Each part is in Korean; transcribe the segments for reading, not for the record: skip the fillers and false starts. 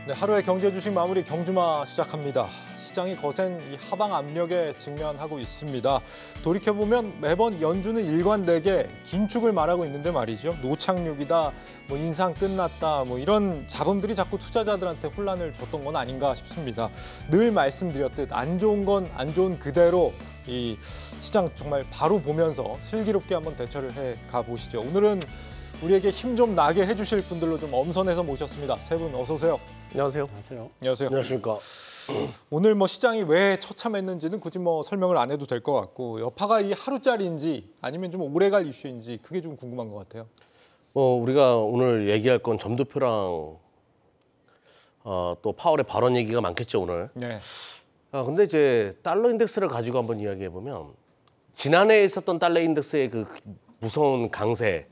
네, 하루의 경제 주식 마무리 경주마 시작합니다. 시장이 거센 이 하방 압력에 직면하고 있습니다. 돌이켜보면 매번 연준은 일관되게 긴축을 말하고 있는데 말이죠. 노착륙이다, 뭐 인상 끝났다, 뭐 이런 자금들이 자꾸 투자자들한테 혼란을 줬던 건 아닌가 싶습니다. 늘 말씀드렸듯 안 좋은 건 안 좋은 그대로 이 시장 정말 바로 보면서 슬기롭게 한번 대처를 해 가보시죠. 오늘은 우리에게 힘 좀 나게 해주실 분들로 좀 엄선해서 모셨습니다. 세 분 어서 오세요. 안녕하세요. 안녕하세요. 안녕하세요. 안녕하십니까. 오늘 뭐 시장이 왜 처참했는지는 굳이 뭐 설명을 안 해도 될 것 같고 여파가 이 하루짜리인지 아니면 좀 오래갈 이슈인지 그게 좀 궁금한 것 같아요. 우리가 오늘 얘기할 건 점도표랑 또 파월의 발언 얘기가 많겠죠 오늘. 네. 근데 이제 달러 인덱스를 가지고 한번 이야기해 보면 지난해에 있었던 달러 인덱스의 그 무서운 강세,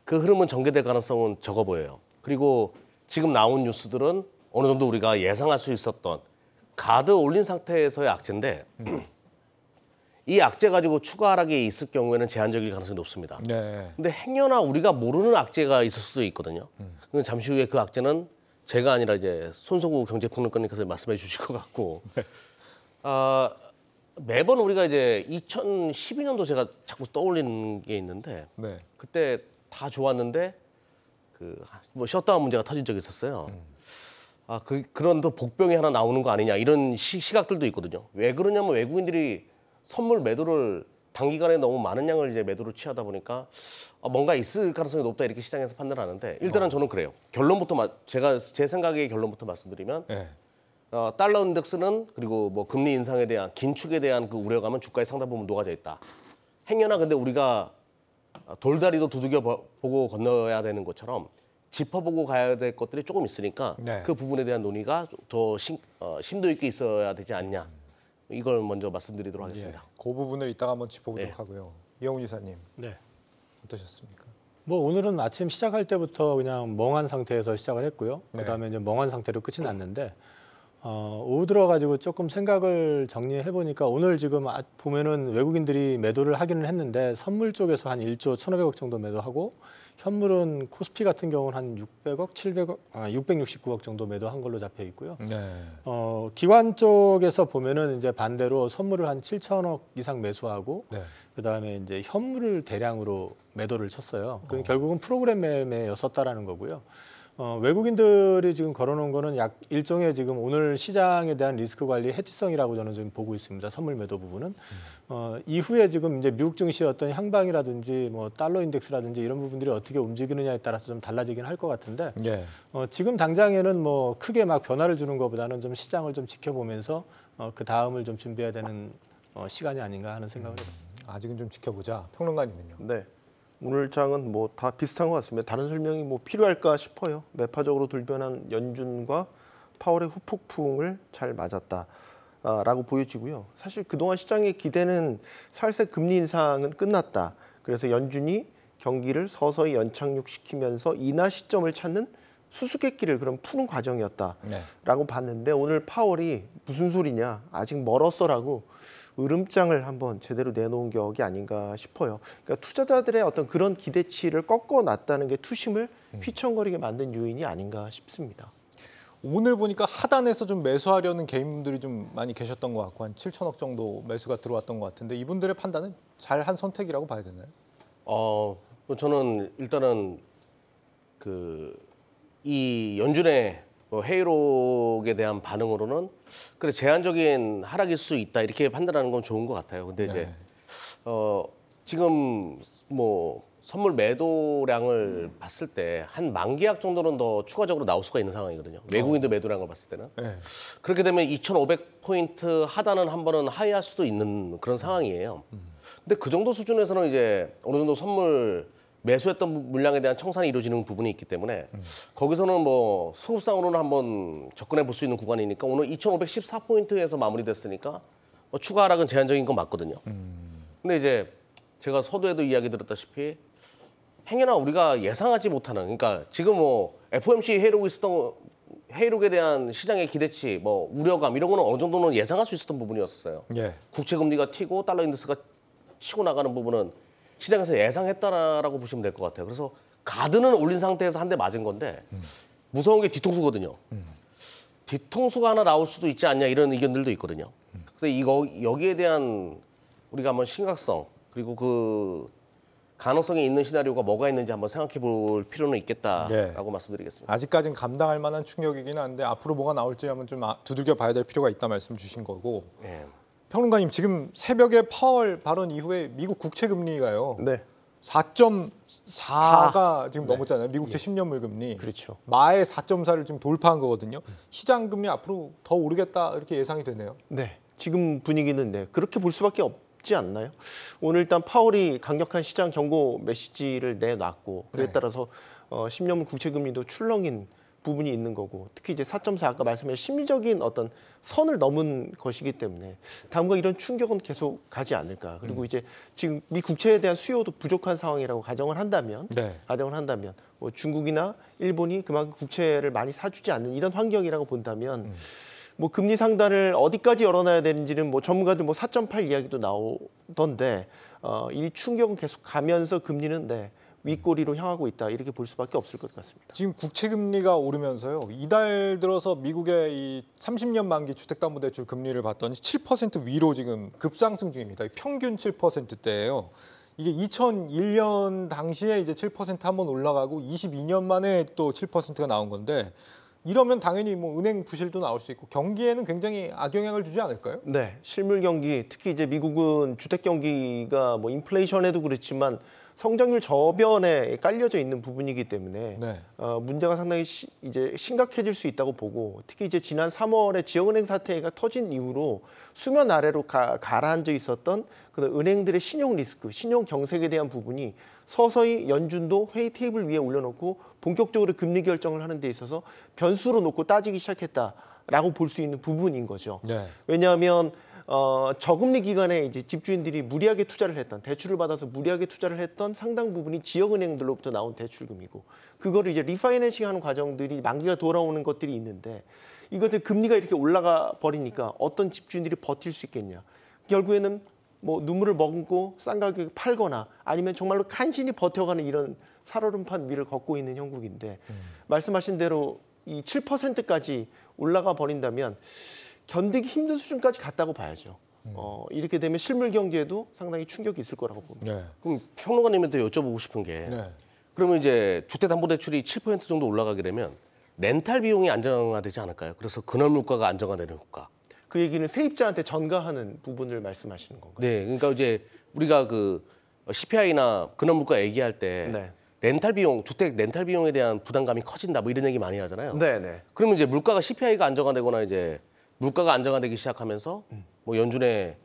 그 흐름은 전개될 가능성은 적어 보여요. 그리고 지금 나온 뉴스들은 어느 정도 우리가 예상할 수 있었던 가드 올린 상태에서의 악재인데 이 악재 가지고 추가 하락이 있을 경우에는 제한적일 가능성이 높습니다. 네. 근데 행여나 우리가 모르는 악재가 있을 수도 있거든요. 근데 잠시 후에 그 악재는 제가 아니라 이제 손석구 경제평론가님께서 말씀해 주실 것 같고 매번 우리가 이제 2012년도 제가 자꾸 떠올리는 게 있는데 네. 그때 다 좋았는데 뭐 셧다운 문제가 터진 적이 있었어요. 그런 또 복병이 하나 나오는 거 아니냐 이런 시각들도 있거든요. 왜 그러냐면 외국인들이 선물 매도를 단기간에 너무 많은 양을 이제 매도를 취하다 보니까 뭔가 있을 가능성이 높다 이렇게 시장에서 판단하는데 일단은 저는 그래요. 결론부터 제 생각의 결론부터 말씀드리면 네. 달러 인덱스는 그리고 뭐 금리 인상에 대한 긴축에 대한 그 우려감은 주가에 상당 부분 녹아져 있다. 행여나 근데 우리가 돌다리도 두들겨 보고 건너야 되는 것처럼 짚어보고 가야 될 것들이 조금 있으니까 네. 그 부분에 대한 논의가 더 심도 있게 있어야 되지 않냐. 이걸 먼저 말씀드리도록 하겠습니다. 그 부분을 이따가 한번 짚어보도록 네. 하고요. 이영훈 이사님 네. 어떠셨습니까? 뭐 오늘은 아침 시작할 때부터 그냥 멍한 상태에서 시작을 했고요. 네. 그다음에 이제 멍한 상태로 끝이 났는데 오후 들어가지고 조금 생각을 정리해 보니까 오늘 지금 보면은 외국인들이 매도를 하기는 했는데 선물 쪽에서 한 1조 1,500억 정도 매도하고 현물은 코스피 같은 경우는 한 600억, 700억, 669억 정도 매도한 걸로 잡혀 있고요. 네. 기관 쪽에서 보면은 이제 반대로 선물을 한 7천억 이상 매수하고 네. 그다음에 이제 현물을 대량으로 매도를 쳤어요. 그 결국은 프로그램 매매였었다라는 거고요. 외국인들이 지금 걸어놓은 거는 약 일종의 지금 오늘 시장에 대한 리스크 관리 해지성이라고 저는 지금 보고 있습니다. 선물 매도 부분은 이후에 지금 이제 미국 증시의 어떤 향방이라든지 뭐 달러 인덱스라든지 이런 부분들이 어떻게 움직이느냐에 따라서 좀 달라지긴 할 것 같은데 네. 지금 당장에는 뭐 크게 막 변화를 주는 것보다는 좀 시장을 좀 지켜보면서 그 다음을 좀 준비해야 되는 시간이 아닌가 하는 생각을 해봤습니다. 아직은 좀 지켜보자. 평론가님은요? 네. 오늘 장은 뭐 다 비슷한 것 같습니다. 다른 설명이 뭐 필요할까 싶어요. 매파적으로 돌변한 연준과 파월의 후폭풍을 잘 맞았다라고 보여지고요. 사실 그동안 시장의 기대는 살색 금리 인상은 끝났다. 그래서 연준이 경기를 서서히 연착륙시키면서 인하 시점을 찾는 수수께끼를 그럼 푸는 과정이었다라고 봤는데 오늘 파월이 무슨 소리냐 아직 멀었어라고 으름장을 한번 제대로 내놓은 격이 아닌가 싶어요. 그러니까 투자자들의 어떤 그런 기대치를 꺾어놨다는 게 투심을 휘청거리게 만든 요인이 아닌가 싶습니다. 오늘 보니까 하단에서 좀 매수하려는 개인분들이 좀 많이 계셨던 것 같고 한 7천억 정도 매수가 들어왔던 것 같은데 이분들의 판단은 잘한 선택이라고 봐야 되나요? 저는 일단은 이 연준의 회의록에 대한 반응으로는 그래 제한적인 하락일 수 있다 이렇게 판단하는 건 좋은 것 같아요. 근데 이제 지금 뭐 선물 매도량을 봤을 때 한 만계약 정도는 더 추가적으로 나올 수가 있는 상황이거든요. 외국인들 매도량을 봤을 때는. 네. 그렇게 되면 2,500포인트 하단은 한 번은 하회할 수도 있는 그런 상황이에요. 근데 그 정도 수준에서는 이제 어느 정도 선물 매수했던 물량에 대한 청산이 이루어지는 부분이 있기 때문에 거기서는 뭐 수급상으로는 한번 접근해 볼 수 있는 구간이니까 오늘 2,514포인트에서 마무리됐으니까 추가 하락은 제한적인 건 맞거든요. 근데 이제 제가 서두에도 이야기 드렸다시피 행여나 우리가 예상하지 못하는 그러니까 지금 뭐 FOMC 회의록에 대한 시장의 기대치, 뭐 우려감 이런 거는 어느 정도는 예상할 수 있었던 부분이었어요. 예. 국채 금리가 튀고 달러 인덱스가 치고 나가는 부분은 시장에서 예상했다라고 보시면 될 것 같아요. 그래서 가드는 올린 상태에서 한 대 맞은 건데 무서운 게 뒤통수거든요. 뒤통수가 하나 나올 수도 있지 않냐 이런 의견들도 있거든요. 근데 여기에 대한 우리가 한번 심각성 그리고 그 가능성이 있는 시나리오가 뭐가 있는지 한번 생각해 볼 필요는 있겠다라고 말씀드리겠습니다. 아직까지는 감당할 만한 충격이긴 한데 앞으로 뭐가 나올지 한번 좀 두들겨 봐야 될 필요가 있다 말씀 주신 거고. 예. 평론가님 지금 새벽에 파월 발언 이후에 미국 국채 금리가요. 네. 4.4가 지금 넘었잖아요. 미국채 10년물 금리. 그렇죠. 마의 4.4를 지금 돌파한 거거든요. 시장 금리 앞으로 더 오르겠다 이렇게 예상이 되네요. 네. 지금 분위기는 네. 그렇게 볼 수밖에 없지 않나요? 오늘 일단 파월이 강력한 시장 경고 메시지를 내놨고 그에 네. 따라서 10년물 국채 금리도 출렁인 부분이 있는 거고 특히 이제 4.4 아까 말씀하신 심리적인 어떤 선을 넘은 것이기 때문에 당분간 이런 충격은 계속 가지 않을까. 그리고 이제 지금 미 국채에 대한 수요도 부족한 상황이라고 가정을 한다면 뭐 중국이나 일본이 그만큼 국채를 많이 사주지 않는 이런 환경이라고 본다면 뭐 금리 상단을 어디까지 열어놔야 되는지는 뭐 전문가들 뭐 4.8 이야기도 나오던데 이 충격은 계속 가면서 금리는 네. 윗꼬리로 향하고 있다 이렇게 볼 수밖에 없을 것 같습니다. 지금 국채 금리가 오르면서요. 이달 들어서 미국의 이 30년 만기 주택담보대출 금리를 봤더니 7% 위로 지금 급상승 중입니다. 평균 7%대예요. 이게 2001년 당시에 이제 7% 한번 올라가고 22년 만에 또 7%가 나온 건데 이러면 당연히 뭐 은행 부실도 나올 수 있고 경기에는 굉장히 악영향을 주지 않을까요? 네, 실물 경기 특히 이제 미국은 주택 경기가 뭐 인플레이션에도 그렇지만 성장률 저변에 깔려져 있는 부분이기 때문에 네. 문제가 상당히 이제 심각해질 수 있다고 보고 특히 이제 지난 3월에 지역은행 사태가 터진 이후로 수면 아래로 가라앉아 있었던 그 은행들의 신용 리스크, 신용 경색에 대한 부분이 서서히 연준도 회의 테이블 위에 올려놓고 본격적으로 금리 결정을 하는 데 있어서 변수로 놓고 따지기 시작했다라고 볼 수 있는 부분인 거죠. 네. 왜냐하면 저금리 기간에 이제 집주인들이 무리하게 투자를 했던 대출을 받아서 무리하게 투자를 했던 상당 부분이 지역은행들로부터 나온 대출금이고 그거를 이제 리파이낸싱하는 과정들이 만기가 돌아오는 것들이 있는데 이것들 금리가 이렇게 올라가 버리니까 어떤 집주인들이 버틸 수 있겠냐? 결국에는 뭐 눈물을 머금고 싼 가격에 팔거나 아니면 정말로 간신히 버텨가는 이런 살얼음판 위를 걷고 있는 형국인데 말씀하신 대로 이 7%까지 올라가 버린다면. 견디기 힘든 수준까지 갔다고 봐야죠. 이렇게 되면 실물 경제에도 상당히 충격이 있을 거라고 봅니다. 네. 그럼 평론가님한테 여쭤보고 싶은 게 네. 그러면 이제 주택담보대출이 7% 정도 올라가게 되면 렌탈 비용이 안정화되지 않을까요? 그래서 근원 물가가 안정화되는 효과. 그 얘기는 세입자한테 전가하는 부분을 말씀하시는 건가요? 네, 그러니까 이제 우리가 그 CPI나 근원 물가 얘기할 때 네. 렌탈 비용, 주택 렌탈 비용에 대한 부담감이 커진다 뭐 이런 얘기 많이 하잖아요. 네, 네. 그러면 이제 물가가 CPI가 안정화되거나 이제 물가가 안정화되기 시작하면서 뭐 연준의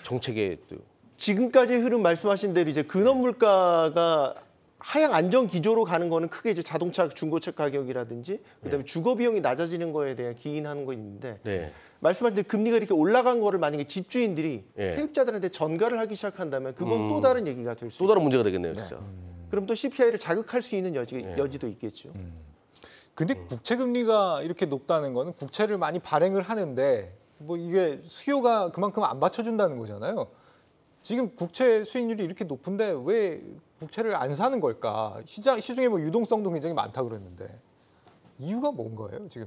정책에 또 지금까지 흐름 말씀하신 대로 이제 근원 물가가 하향 안정 기조로 가는 거는 크게 이제 자동차 중고차 가격이라든지 그다음에 주거 비용이 낮아지는 거에 대한 기인하는 거 있는데 네. 말씀하신 대로 금리가 이렇게 올라간 거를 만약에 집주인들이 예. 세입자들한테 전가를 하기 시작한다면 그건 또 다른 얘기가 될 수 또 있고 다른 문제가 되겠네요, 진짜. 그럼 또 CPI를 자극할 수 있는 여지도 있겠죠. 근데 국채 금리가 이렇게 높다는 거는 국채를 많이 발행을 하는데 뭐 이게 수요가 그만큼 안 받쳐준다는 거잖아요. 지금 국채 수익률이 이렇게 높은데 왜 국채를 안 사는 걸까? 시중에 뭐 유동성도 굉장히 많다 그랬는데 이유가 뭔 거예요, 지금?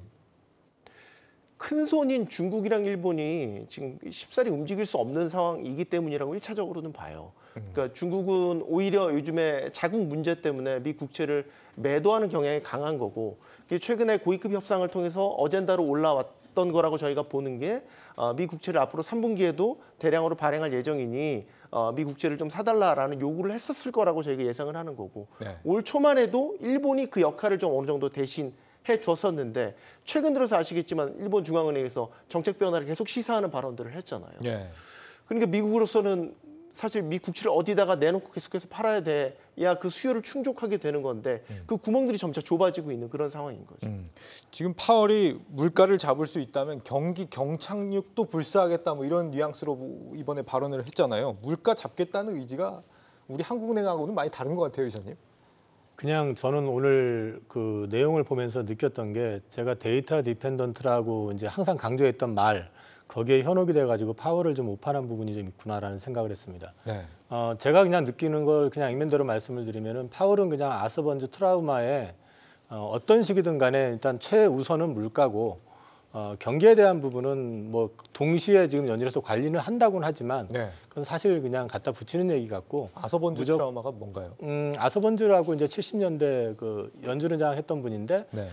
큰 손인 중국이랑 일본이 지금 쉽사리 움직일 수 없는 상황이기 때문이라고 1차적으로는 봐요. 그러니까 중국은 오히려 요즘에 자국 문제 때문에 미 국채를 매도하는 경향이 강한 거고 최근에 고위급 협상을 통해서 어젠다로 올라왔던 거라고 저희가 보는 게 미 국채를 앞으로 3분기에도 대량으로 발행할 예정이니 미 국채를 좀 사달라라는 요구를 했었을 거라고 저희가 예상을 하는 거고 네. 올 초만 해도 일본이 그 역할을 좀 어느 정도 대신 해줬었는데 최근 들어서 아시겠지만 일본 중앙은행에서 정책 변화를 계속 시사하는 발언들을 했잖아요. 예. 그러니까 미국으로서는 사실 미 국채를 어디다가 내놓고 계속해서 팔아야 돼야 그 수요를 충족하게 되는 건데 그 구멍들이 점차 좁아지고 있는 그런 상황인 거죠. 지금 파월이 물가를 잡을 수 있다면 경기 경착륙도 불사하겠다 뭐 이런 뉘앙스로 이번에 발언을 했잖아요. 물가 잡겠다는 의지가 우리 한국은행하고는 많이 다른 것 같아요, 이사님. 그냥 저는 오늘 그 내용을 보면서 느꼈던 게 제가 데이터 디펜던트라고 이제 항상 강조했던 말 거기에 현혹이 돼가지고 파워를 좀 오판한 부분이 좀 있구나라는 생각을 했습니다. 네. 제가 그냥 느끼는 걸 그냥 액면대로 말씀을 드리면은 파월은 그냥 아스번즈 트라우마에 어떤 식이든 간에 일단 최우선은 물가고 경기에 대한 부분은 뭐 동시에 지금 연준에서 관리는 한다고는 하지만 네. 그건 사실 그냥 갖다 붙이는 얘기 같고 아서번즈 무조- 트라우마가 뭔가요? 아서번즈라고 이제 70년대 그 연준의장 했던 분인데 네.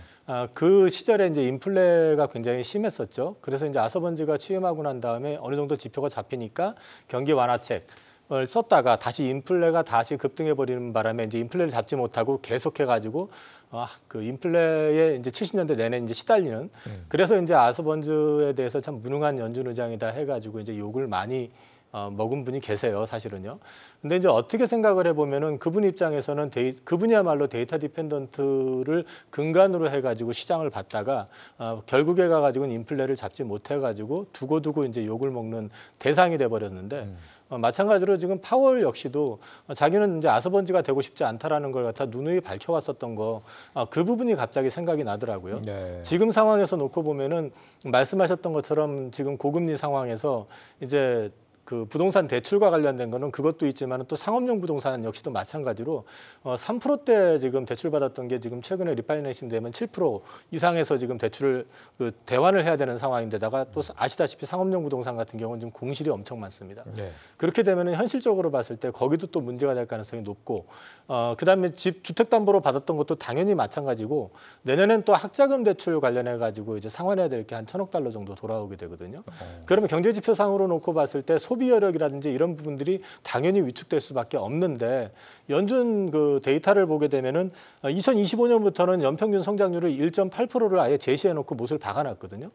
그 시절에 이제 인플레가 굉장히 심했었죠. 그래서 이제 아서번즈가 취임하고 난 다음에 어느 정도 지표가 잡히니까 경기 완화책을 썼다가 다시 인플레가 다시 급등해 버리는 바람에 이제 인플레를 잡지 못하고 계속해 가지고 그 인플레에 이제 70년대 내내 이제 시달리는 그래서 이제 아서번즈에 대해서 참 무능한 연준 의장이다 해가지고 이제 욕을 많이 먹은 분이 계세요, 사실은요. 근데 이제 어떻게 생각을 해보면은 그분 입장에서는 그분이야말로 데이터 디펜던트를 근간으로 해가지고 시장을 봤다가 결국에 가가지고는 인플레를 잡지 못해가지고 두고두고 이제 욕을 먹는 대상이 돼버렸는데 마찬가지로 지금 파월 역시도 자기는 이제 아서번즈가 되고 싶지 않다라는 걸 갖다 누누이 밝혀왔었던 거 그 부분이 갑자기 생각이 나더라고요. 네. 지금 상황에서 놓고 보면은 말씀하셨던 것처럼 지금 고금리 상황에서 이제 그 부동산 대출과 관련된 거는 그것도 있지만 또 상업용 부동산 역시도 마찬가지로 3%대 지금 대출 받았던 게 지금 최근에 리파이낸싱 되면 7% 이상에서 지금 대출을 그 대환을 해야 되는 상황인데다가 또 아시다시피 상업용 부동산 같은 경우는 좀 공실이 엄청 많습니다. 네. 그렇게 되면은 현실적으로 봤을 때 거기도 또 문제가 될 가능성이 높고 그다음에 주택담보로 받았던 것도 당연히 마찬가지고 내년엔 또 학자금 대출 관련해 가지고 이제 상환해야 될 게 한 1,000억 달러 정도 돌아오게 되거든요. 그러면 경제 지표상으로 놓고 봤을 때 소비 여력이라든지 이런 부분들이 당연히 위축될 수밖에 없는데 연준 그 데이터를 보게 되면은 2025년부터는 연평균 성장률을 1.8%를 아예 제시해 놓고 못을 박아놨거든요.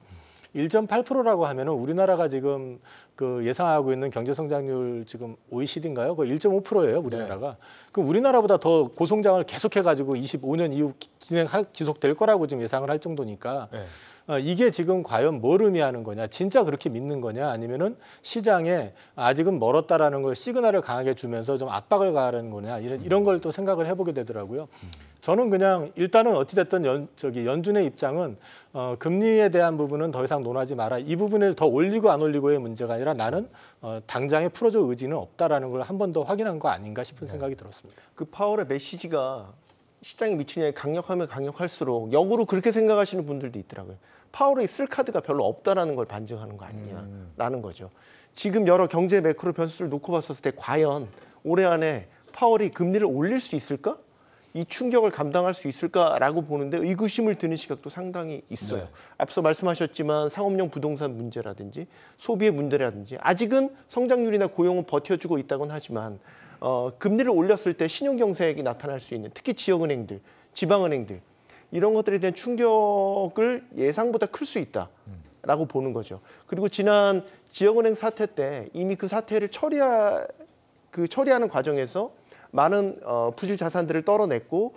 1.8%라고 하면은 우리나라가 지금 그 예상하고 있는 경제 성장률 지금 OECD인가요? 그 1.5%예요, 우리나라가. 그럼 우리나라보다 더 고성장을 계속해 가지고 25년 이후 지속될 거라고 지금 예상을 할 정도니까 네. 이게 지금 과연 뭘 의미하는 거냐? 진짜 그렇게 믿는 거냐? 아니면은 시장에 아직은 멀었다라는 걸 시그널을 강하게 주면서 좀 압박을 가하는 거냐? 이런 걸 또 생각을 해보게 되더라고요. 저는 그냥 일단은 어찌됐든 연준의 입장은 금리에 대한 부분은 더 이상 논하지 마라. 이 부분을 더 올리고 안 올리고의 문제가 아니라 나는 당장에 풀어줄 의지는 없다라는 걸 한 번 더 확인한 거 아닌가 싶은 생각이 들었습니다. 그 파월의 메시지가 시장에 미치는 영향이 강력하면 강력할수록 역으로 그렇게 생각하시는 분들도 있더라고요. 파월이 쓸 카드가 별로 없다라는 걸 반증하는 거 아니냐라는 거죠. 지금 여러 경제 매크로 변수를 놓고 봤었을 때 과연 올해 안에 파월이 금리를 올릴 수 있을까? 이 충격을 감당할 수 있을까라고 보는데 의구심을 드는 시각도 상당히 있어요. 네. 앞서 말씀하셨지만 상업용 부동산 문제라든지 소비의 문제라든지 아직은 성장률이나 고용은 버텨주고 있다고는 하지만 금리를 올렸을 때 신용경색이 나타날 수 있는 특히 지역은행들, 지방은행들 이런 것들에 대한 충격을 예상보다 클 수 있다라고 보는 거죠. 그리고 지난 지역은행 사태 때 이미 그 사태를 처리하는 과정에서 많은 부실 자산들을 떨어냈고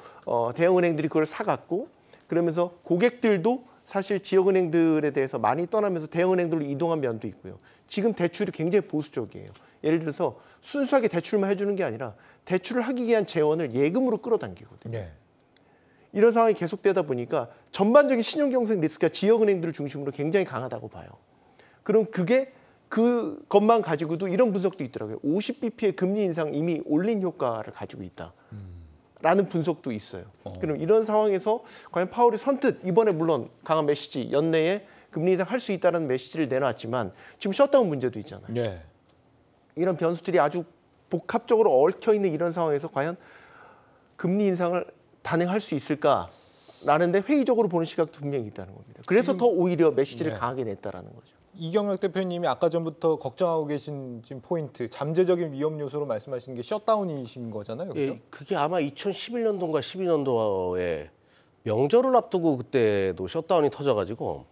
대형은행들이 그걸 사갔고 그러면서 고객들도 사실 지역은행들에 대해서 많이 떠나면서 대형은행들로 이동한 면도 있고요. 지금 대출이 굉장히 보수적이에요. 예를 들어서 순수하게 대출만 해주는 게 아니라 대출을 하기 위한 재원을 예금으로 끌어당기거든요. 네. 이런 상황이 계속되다 보니까 전반적인 신용경색 리스크가 지역은행들을 중심으로 굉장히 강하다고 봐요. 그럼 그것만 가지고도 이런 분석도 있더라고요. 50bp의 금리 인상 이미 올린 효과를 가지고 있다라는 분석도 있어요. 그럼 이런 상황에서 과연 파월이 선뜻 이번에 물론 강한 메시지 연내에 금리 인상 할 수 있다는 메시지를 내놨지만 지금 셧다운 문제도 있잖아요. 네. 이런 변수들이 아주 복합적으로 얽혀 있는 이런 상황에서 과연 금리 인상을 단행할 수 있을까라는데 회의적으로 보는 시각도 분명히 있다는 겁니다. 그래서 더 오히려 메시지를 네. 강하게 냈다라는 거죠. 이경혁 대표님이 아까 전부터 걱정하고 계신 지금 포인트, 잠재적인 위험 요소로 말씀하시는 게 셧다운이신 거잖아요. 그렇죠? 예, 그게 아마 2011년도인가 12년도에 명절을 앞두고 그때도 셧다운이 터져가지고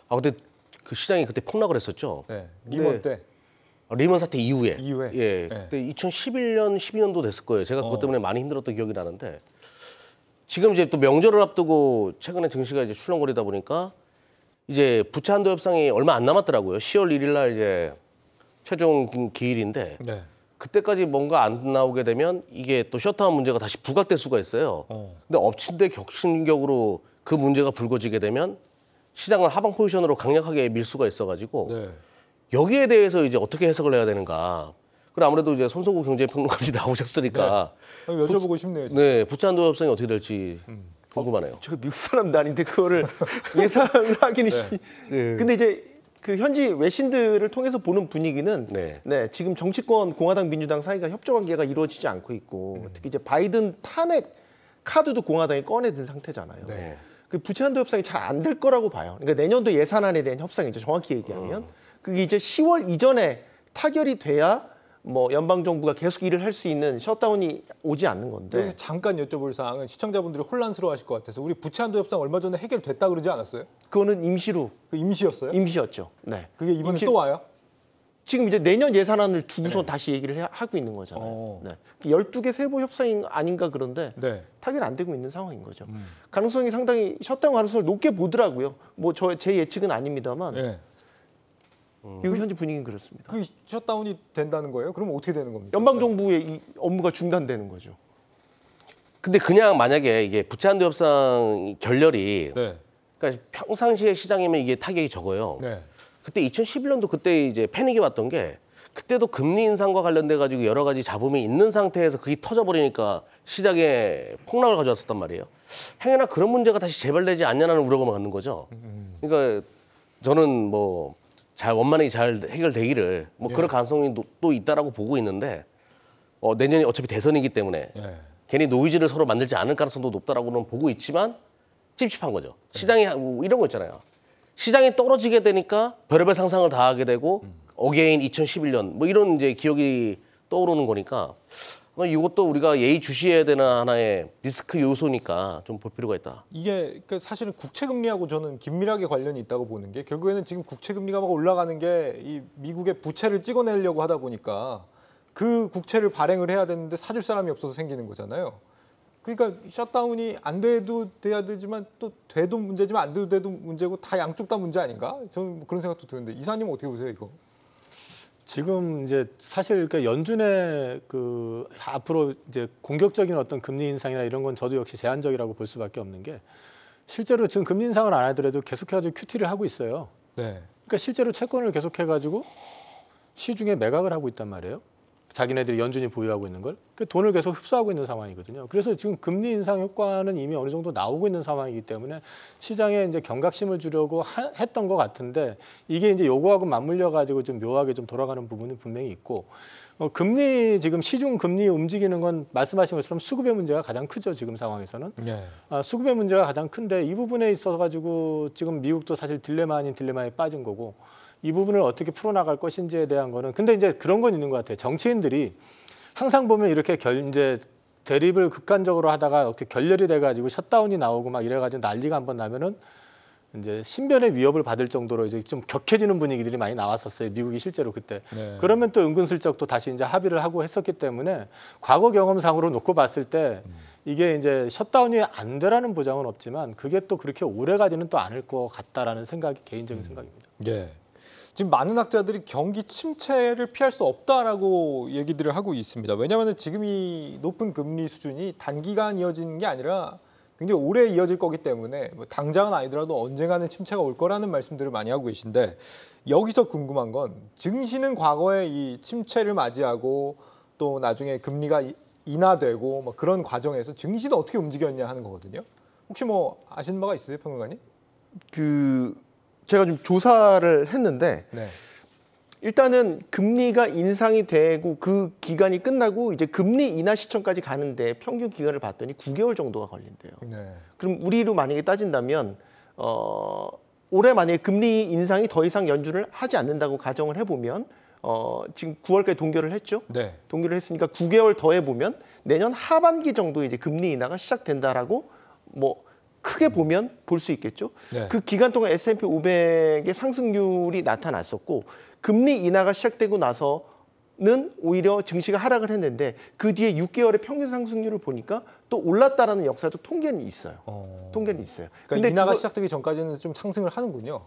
근데 그 시장이 그때 폭락을 했었죠. 네. 리먼 때. 리먼 사태 이후에. 네. 예. 그때 2011년, 12년도 됐을 거예요. 제가 그것 때문에 많이 힘들었던 기억이 나는데 지금 이제 또 명절을 앞두고 최근에 증시가 이제 출렁거리다 보니까 이제 부채 한도 협상이 얼마 안 남았더라고요. 10월 1일 날 이제 최종 기일인데 네. 그때까지 뭔가 안 나오게 되면 이게 또 셧다운 문제가 다시 부각될 수가 있어요. 근데 엎친 데 격신격으로 그 문제가 불거지게 되면 시장을 하방 포지션으로 강력하게 밀 수가 있어가지고 네. 여기에 대해서 이제 어떻게 해석을 해야 되는가. 그리고 아무래도 이제 손석구 경제평론가까지 나오셨으니까 여쭤보고 싶네요. 진짜. 네, 부채 한도 협상이 어떻게 될지 궁금하네요. 제가 미국 사람도 아닌데 그거를 예상을 하기는 근데 이제 그 현지 외신들을 통해서 보는 분위기는 네. 지금 정치권 공화당 민주당 사이가 협조 관계가 이루어지지 않고 있고 특히 이제 바이든 탄핵 카드도 공화당이 꺼내든 상태잖아요. 네. 그 부채 한도 협상이 잘 안 될 거라고 봐요. 그러니까 내년도 예산안에 대한 협상이죠. 정확히 얘기하면 그게 이제 10월 이전에 타결이 돼야 뭐 연방 정부가 계속 일을 할 수 있는 셧다운이 오지 않는 건데. 여기서 잠깐 여쭤볼 사항은 시청자분들이 혼란스러워하실 것 같아서 우리 부채 한도 협상 얼마 전에 해결됐다 그러지 않았어요? 그거는 임시로 그 임시였어요? 임시였죠. 네. 그게 이번에 임시- 또 와요? 지금 이제 내년 예산안을 두고서 다시 얘기를 하고 있는 거잖아요. 네. 12개 세부 협상이 아닌가 그런데 네. 타결 안 되고 있는 상황인 거죠. 가능성이 상당히 셧다운 가능성을 높게 보더라고요. 뭐 제 예측은 아닙니다만 네. 미국 현지 분위기는 그렇습니다. 그 셧다운이 된다는 거예요? 그러면 어떻게 되는 겁니까? 연방 정부의 이 업무가 중단되는 거죠. 근데 그냥 만약에 이게 부채 한도 협상 결렬이 네. 그러니까 평상시에 시장이면 이게 타격이 적어요. 네. 그때 2011년도 그때 이제 패닉이 왔던 게 그때도 금리 인상과 관련돼 가지고 여러 가지 잡음이 있는 상태에서 그게 터져버리니까 시장에 폭락을 가져왔었단 말이에요. 행여나 그런 문제가 다시 재발되지 않냐는 우려가 갖는 거죠. 그러니까 저는 뭐 잘 원만히 잘 해결되기를 뭐 그럴 가능성이 또 있다라고 보고 있는데 내년이 어차피 대선이기 때문에 네. 괜히 노이즈를 서로 만들지 않을 가능성도 높다라고는 보고 있지만 찝찝한 거죠. 시장이 뭐 이런 거 있잖아요. 시장이 떨어지게 되니까 별의별 상상을 다 하게 되고 어게인 2011년 뭐 이런 이제 기억이 떠오르는 거니까 이것도 우리가 예의주시해야 되는 하나의 리스크 요소니까 좀 볼 필요가 있다. 이게 그 사실은 국채 금리하고 저는 긴밀하게 관련이 있다고 보는 게 결국에는 지금 국채 금리가 막 올라가는 게 이 미국의 부채를 찍어내려고 하다 보니까 그 국채를 발행을 해야 되는데 사줄 사람이 없어서 생기는 거잖아요. 그러니까 셧다운이 안 돼도 돼야 되지만 또 돼도 문제지만 안 돼도 문제고 다 양쪽 다 문제 아닌가? 저는 뭐 그런 생각도 드는데 이사님은 어떻게 보세요 이거? 지금 이제 사실 그러니까 연준의 그 앞으로 이제 공격적인 어떤 금리 인상이나 이런 건 저도 역시 제한적이라고 볼 수밖에 없는 게 실제로 지금 금리 인상을 안 하더라도 계속해가지고 QT를 하고 있어요. 네. 그러니까 실제로 채권을 계속해가지고 시중에 매각을 하고 있단 말이에요. 자기네들이 연준이 보유하고 있는 걸. 그 돈을 계속 흡수하고 있는 상황이거든요. 그래서 지금 금리 인상 효과는 이미 어느 정도 나오고 있는 상황이기 때문에 시장에 이제 경각심을 주려고 했던 것 같은데 이게 이제 요거하고 맞물려 가지고 좀 묘하게 좀 돌아가는 부분이 분명히 있고 금리 지금 시중 금리 움직이는 건 말씀하신 것처럼 수급의 문제가 가장 크죠. 지금 상황에서는. 네. 수급의 문제가 가장 큰데 이 부분에 있어서 가지고 지금 미국도 사실 딜레마 아닌 딜레마에 빠진 거고 이 부분을 어떻게 풀어나갈 것인지에 대한 거는 근데 이제 그런 건 있는 것 같아요. 정치인들이 항상 보면 이렇게 이제 대립을 극단적으로 하다가 이렇게 결렬이 돼가지고 셧다운이 나오고 막 이래가지고 난리가 한번 나면은 이제 신변의 위협을 받을 정도로 이제 좀 격해지는 분위기들이 많이 나왔었어요. 미국이 실제로 그때. 네. 그러면 또 은근슬쩍 또 다시 이제 합의를 하고 했었기 때문에 과거 경험상으로 놓고 봤을 때 이게 이제 셧다운이 안 되라는 보장은 없지만 그게 또 그렇게 오래 가지는 또 않을 것 같다라는 생각이 개인적인 생각입니다. 예. 지금 많은 학자들이 경기 침체를 피할 수 없다라고 얘기들을 하고 있습니다. 왜냐하면 지금 이 높은 금리 수준이 단기간 이어지는 게 아니라 굉장히 오래 이어질 거기 때문에 뭐 당장은 아니더라도 언젠가는 침체가 올 거라는 말씀들을 많이 하고 계신데 여기서 궁금한 건 증시는 과거에 이 침체를 맞이하고 또 나중에 금리가 인하되고 뭐 그런 과정에서 증시는 어떻게 움직였냐 하는 거거든요. 혹시 뭐 아시는 바가 있으세요, 평론가님? 제가 좀 조사를 했는데 네. 일단은 금리가 인상이 되고 그 기간이 끝나고 이제 금리 인하 시점까지 가는데 평균 기간을 봤더니 9개월 정도가 걸린대요. 네. 그럼 우리로 만약에 따진다면 올해 만약에 금리 인상이 더 이상 연준을 하지 않는다고 가정을 해보면 지금 9월까지 동결을 했죠. 네. 동결을 했으니까 9개월 더 해보면 내년 하반기 정도에 이제 금리 인하가 시작된다라고 뭐 크게 보면 볼 수 있겠죠. 네. 그 기간 동안 S&P 500의 상승률이 나타났었고 금리 인하가 시작되고 나서는 오히려 증시가 하락을 했는데 그 뒤에 6개월의 평균 상승률을 보니까 또 올랐다라는 역사적 통계는 있어요. 통계는 있어요. 그러니까 인하가 시작되기 전까지는 좀 상승을 하는군요.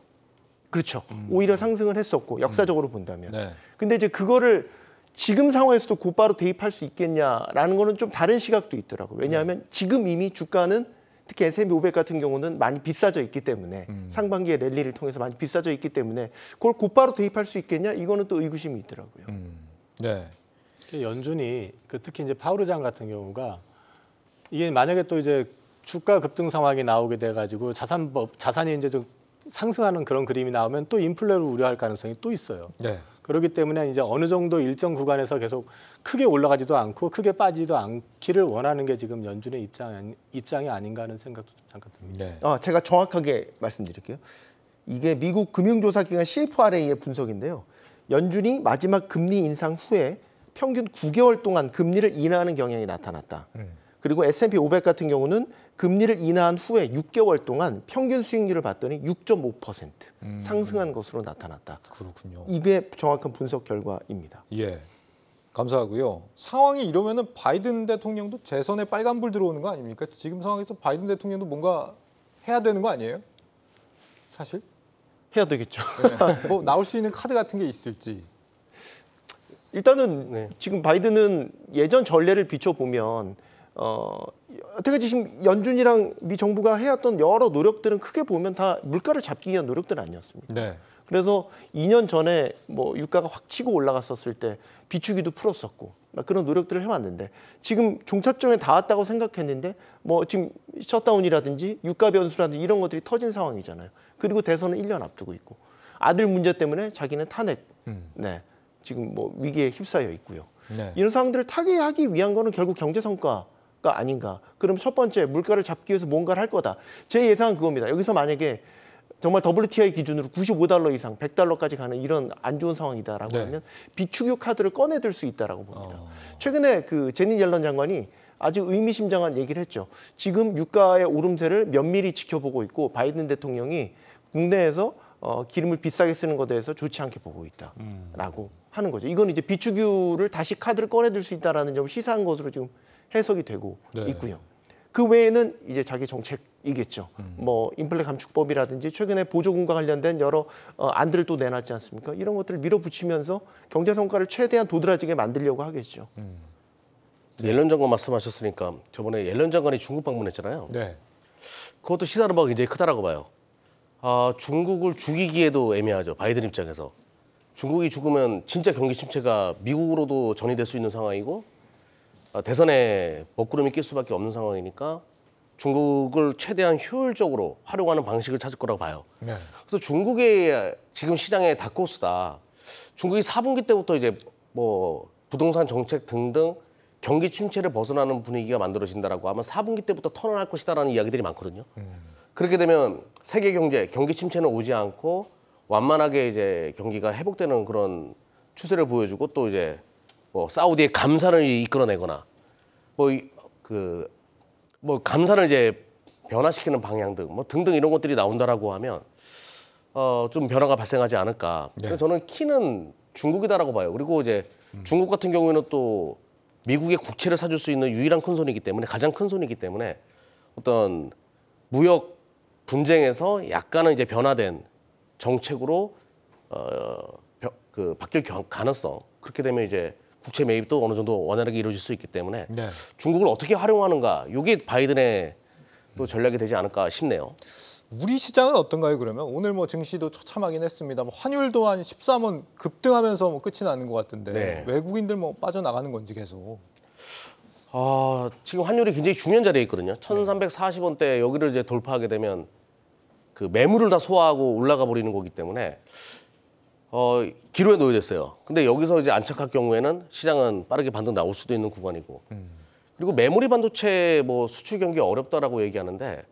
그렇죠. 오히려 상승을 했었고 역사적으로 본다면. 네. 근데 이제 그거를 지금 상황에서도 곧바로 대입할 수 있겠냐라는 거는 좀 다른 시각도 있더라고요. 왜냐하면 지금 이미 주가는 특히 S&P 500 같은 경우는 많이 비싸져 있기 때문에 상반기에 랠리를 통해서 많이 비싸져 있기 때문에 그걸 곧바로 대입할 수 있겠냐 이거는 또 의구심이 있더라고요. 네. 연준이 특히 이제 파월 의장 같은 경우가 이게 만약에 또 이제 주가 급등 상황이 나오게 돼가지고 자산이 이제 좀 상승하는 그런 그림이 나오면 또 인플레를 우려할 가능성이 또 있어요. 네. 그렇기 때문에 이제 어느 정도 일정 구간에서 계속 크게 올라가지도 않고 크게 빠지지도 않기를 원하는 게 지금 연준의 입장이 아닌가 하는 생각도 잠깐 듭니다. 네. 제가 정확하게 말씀드릴게요. 이게 미국 금융조사기관 CFRA의 분석인데요. 연준이 마지막 금리 인상 후에 평균 9개월 동안 금리를 인하하는 경향이 나타났다. 그리고 S&P 500 같은 경우는 금리를 인하한 후에 6개월 동안 평균 수익률을 봤더니 6.5% 상승한 것으로 나타났다. 그렇군요. 이게 정확한 분석 결과입니다. 예. 감사하고요. 상황이 이러면은 바이든 대통령도 재선에 빨간불 들어오는 거 아닙니까? 지금 상황에서 바이든 대통령도 뭔가 해야 되는 거 아니에요? 사실? 해야 되겠죠. 네. 뭐 나올 수 있는 카드 같은 게 있을지. 일단은 네. 지금 바이든은 예전 전례를 비춰보면 여태까지 지금 연준이랑 미 정부가 해왔던 여러 노력들은 크게 보면 다 물가를 잡기 위한 노력들은 아니었습니다. 네. 그래서 2년 전에 뭐 유가가 확 치고 올라갔었을 때 비추기도 풀었었고 그런 노력들을 해왔는데 지금 종착점에 닿았다고 생각했는데 뭐 지금 셧다운이라든지 유가 변수라든지 이런 것들이 터진 상황이잖아요. 그리고 대선은 1년 앞두고 있고 아들 문제 때문에 자기는 탄핵, 네, 지금 뭐 위기에 휩싸여 있고요. 네. 이런 상황들을 타개하기 위한 거는 결국 경제 성과가 아닌가. 그럼 첫 번째 물가를 잡기 위해서 뭔가를 할 거다. 제 예상은 그겁니다. 여기서 만약에 정말 WTI 기준으로 95달러 이상, 100달러까지 가는 이런 안 좋은 상황이다라고 네. 하면 비축유 카드를 꺼내들 수 있다라고 봅니다. 최근에 그 제닛 옐런 장관이 아주 의미심장한 얘기를 했죠. 지금 유가의 오름세를 면밀히 지켜보고 있고 바이든 대통령이 국내에서 기름을 비싸게 쓰는 것에 대해서 좋지 않게 보고 있다라고 하는 거죠. 이건 이제 비축유를 다시 카드를 꺼내들 수 있다라는 점을 시사한 것으로 지금 해석이 되고 네. 있고요. 그 외에는 이제 자기 정책이겠죠. 뭐 인플레 감축법이라든지 최근에 보조금과 관련된 여러 안들을 또 내놨지 않습니까? 이런 것들을 밀어붙이면서 경제 성과를 최대한 도드라지게 만들려고 하겠죠. 옐런 장관 말씀하셨으니까 저번에 옐런 장관이 중국 방문했잖아요. 네. 그것도 시사하는 바가 굉장히 크다라고 봐요. 중국을 죽이기에도 애매하죠. 바이든 입장에서. 중국이 죽으면 진짜 경기 침체가 미국으로도 전이될 수 있는 상황이고 대선에 먹구름이 낄 수밖에 없는 상황이니까 중국을 최대한 효율적으로 활용하는 방식을 찾을 거라고 봐요. 네. 그래서 중국의 지금 시장의 다크호스다. 중국이 4분기 때부터 이제 뭐 부동산 정책 등등 경기 침체를 벗어나는 분위기가 만들어진다라고 하면 4분기 때부터 턴할 것이다라는 이야기들이 많거든요. 그렇게 되면 세계 경제, 경기 침체는 오지 않고 완만하게 이제 경기가 회복되는 그런 추세를 보여주고 또 이제 뭐 사우디의 감산을 이끌어내거나 뭐 감산을 이제 변화시키는 방향 등 뭐 등등 이런 것들이 나온다라고 하면 좀 변화가 발생하지 않을까. 네. 그래서 저는 키는 중국이다라고 봐요. 그리고 이제 중국 같은 경우에는 또 미국의 국채를 사줄 수 있는 유일한 큰 손이기 때문에 가장 큰 손이기 때문에 어떤 무역 분쟁에서 약간은 이제 변화된 정책으로 바뀔 가능성. 그렇게 되면 이제 국채 매입도 어느 정도 원활하게 이루어질 수 있기 때문에 네. 중국을 어떻게 활용하는가. 이게 바이든의 또 전략이 되지 않을까 싶네요. 우리 시장은 어떤가요? 그러면 오늘 뭐 증시도 처참하긴 했습니다. 뭐 환율도 한 13원 급등하면서 뭐 끝이 나는 것 같은데 네. 외국인들 뭐 빠져나가는 건지 계속. 지금 환율이 굉장히 중요한 자리에 있거든요. 1,340원대 여기를 이제 돌파하게 되면 그 매물을 다 소화하고 올라가 버리는 거기 때문에 기로에 놓여졌어요. 근데 여기서 이제 안착할 경우에는 시장은 빠르게 반등 나올 수도 있는 구간이고. 그리고 메모리 반도체 뭐 수출 경기 어렵다라고 얘기하는데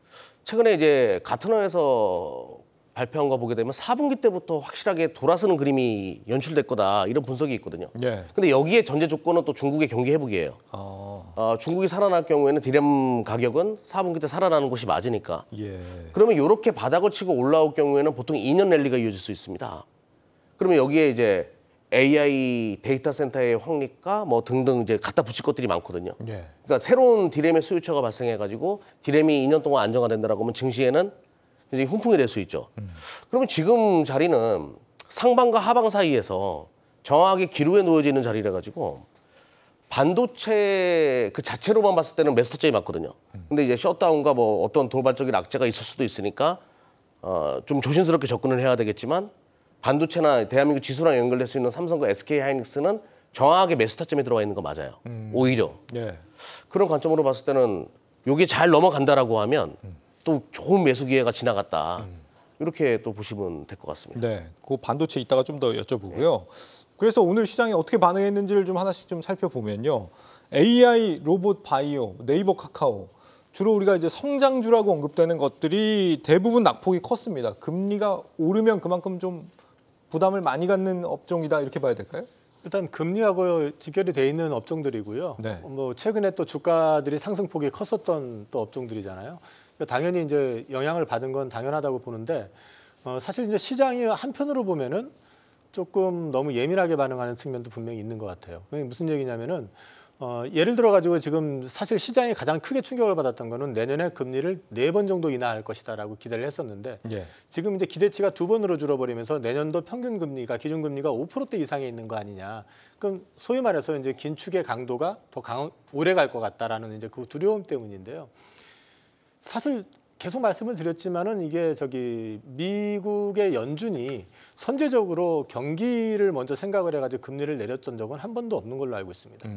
최근에 이제 가트너에서 발표한 거 보게 되면 4분기 때부터 확실하게 돌아서는 그림이 연출될 거다 이런 분석이 있거든요. 네. 근데 여기에 전제 조건은 또 중국의 경기 회복이에요. 중국이 살아날 경우에는 디램 가격은 4분기 때 살아나는 것이 맞으니까. 예. 그러면 이렇게 바닥을 치고 올라올 경우에는 보통 2년 랠리가 이어질 수 있습니다. 그러면 여기에 이제 AI 데이터 센터의 확립과 뭐 등등 이제 갖다 붙일 것들이 많거든요. 예. 그러니까 새로운 디램의 수요처가 발생해가지고 디램이 2년 동안 안정화된다라고 하면 증시에는 굉장히 훈풍이 될 수 있죠. 그러면 지금 자리는 상방과 하방 사이에서 정확하게 기로에 놓여져 있는 자리라 가지고 반도체 그 자체로만 봤을 때는 매수타점이 많거든요. 근데 이제 셧다운과 뭐 어떤 돌발적인 악재가 있을 수도 있으니까 좀 조심스럽게 접근을 해야 되겠지만 반도체나 대한민국 지수랑 연결될 수 있는 삼성과 SK 하이닉스는 정확하게 매수타점에 들어가 있는 거 맞아요. 오히려. 예. 그런 관점으로 봤을 때는 요게 잘 넘어간다라고 하면 또 좋은 매수 기회가 지나갔다. 이렇게 또 보시면 될 것 같습니다. 네, 그 반도체 이따가 좀 더 여쭤보고요. 그래서 오늘 시장이 어떻게 반응했는지를 좀 하나씩 좀 살펴보면요. AI, 로봇, 바이오, 네이버, 카카오 주로 우리가 이제 성장주라고 언급되는 것들이 대부분 낙폭이 컸습니다. 금리가 오르면 그만큼 좀 부담을 많이 갖는 업종이다 이렇게 봐야 될까요? 일단 금리하고 직결이 돼 있는 업종들이고요. 네. 뭐 최근에 또 주가들이 상승폭이 컸었던 또 업종들이잖아요. 그러니까 당연히 이제 영향을 받은 건 당연하다고 보는데 사실 이제 시장이 한편으로 보면은 조금 너무 예민하게 반응하는 측면도 분명히 있는 것 같아요. 그게 무슨 얘기냐면은 예를 들어 가지고 지금 사실 시장이 가장 크게 충격을 받았던 거는 내년에 금리를 4번 정도 인하할 것이다라고 기대를 했었는데 예. 지금 이제 기대치가 2번으로 줄어버리면서 내년도 평균 금리가 기준 금리가 5%대 이상에 있는 거 아니냐. 그럼 소위 말해서 이제 긴축의 강도가 더 오래 갈 것 같다라는 이제 그 두려움 때문인데요. 사실 계속 말씀을 드렸지만은 이게 미국의 연준이 선제적으로 경기를 먼저 생각을 해가지고 금리를 내렸던 적은 한 번도 없는 걸로 알고 있습니다.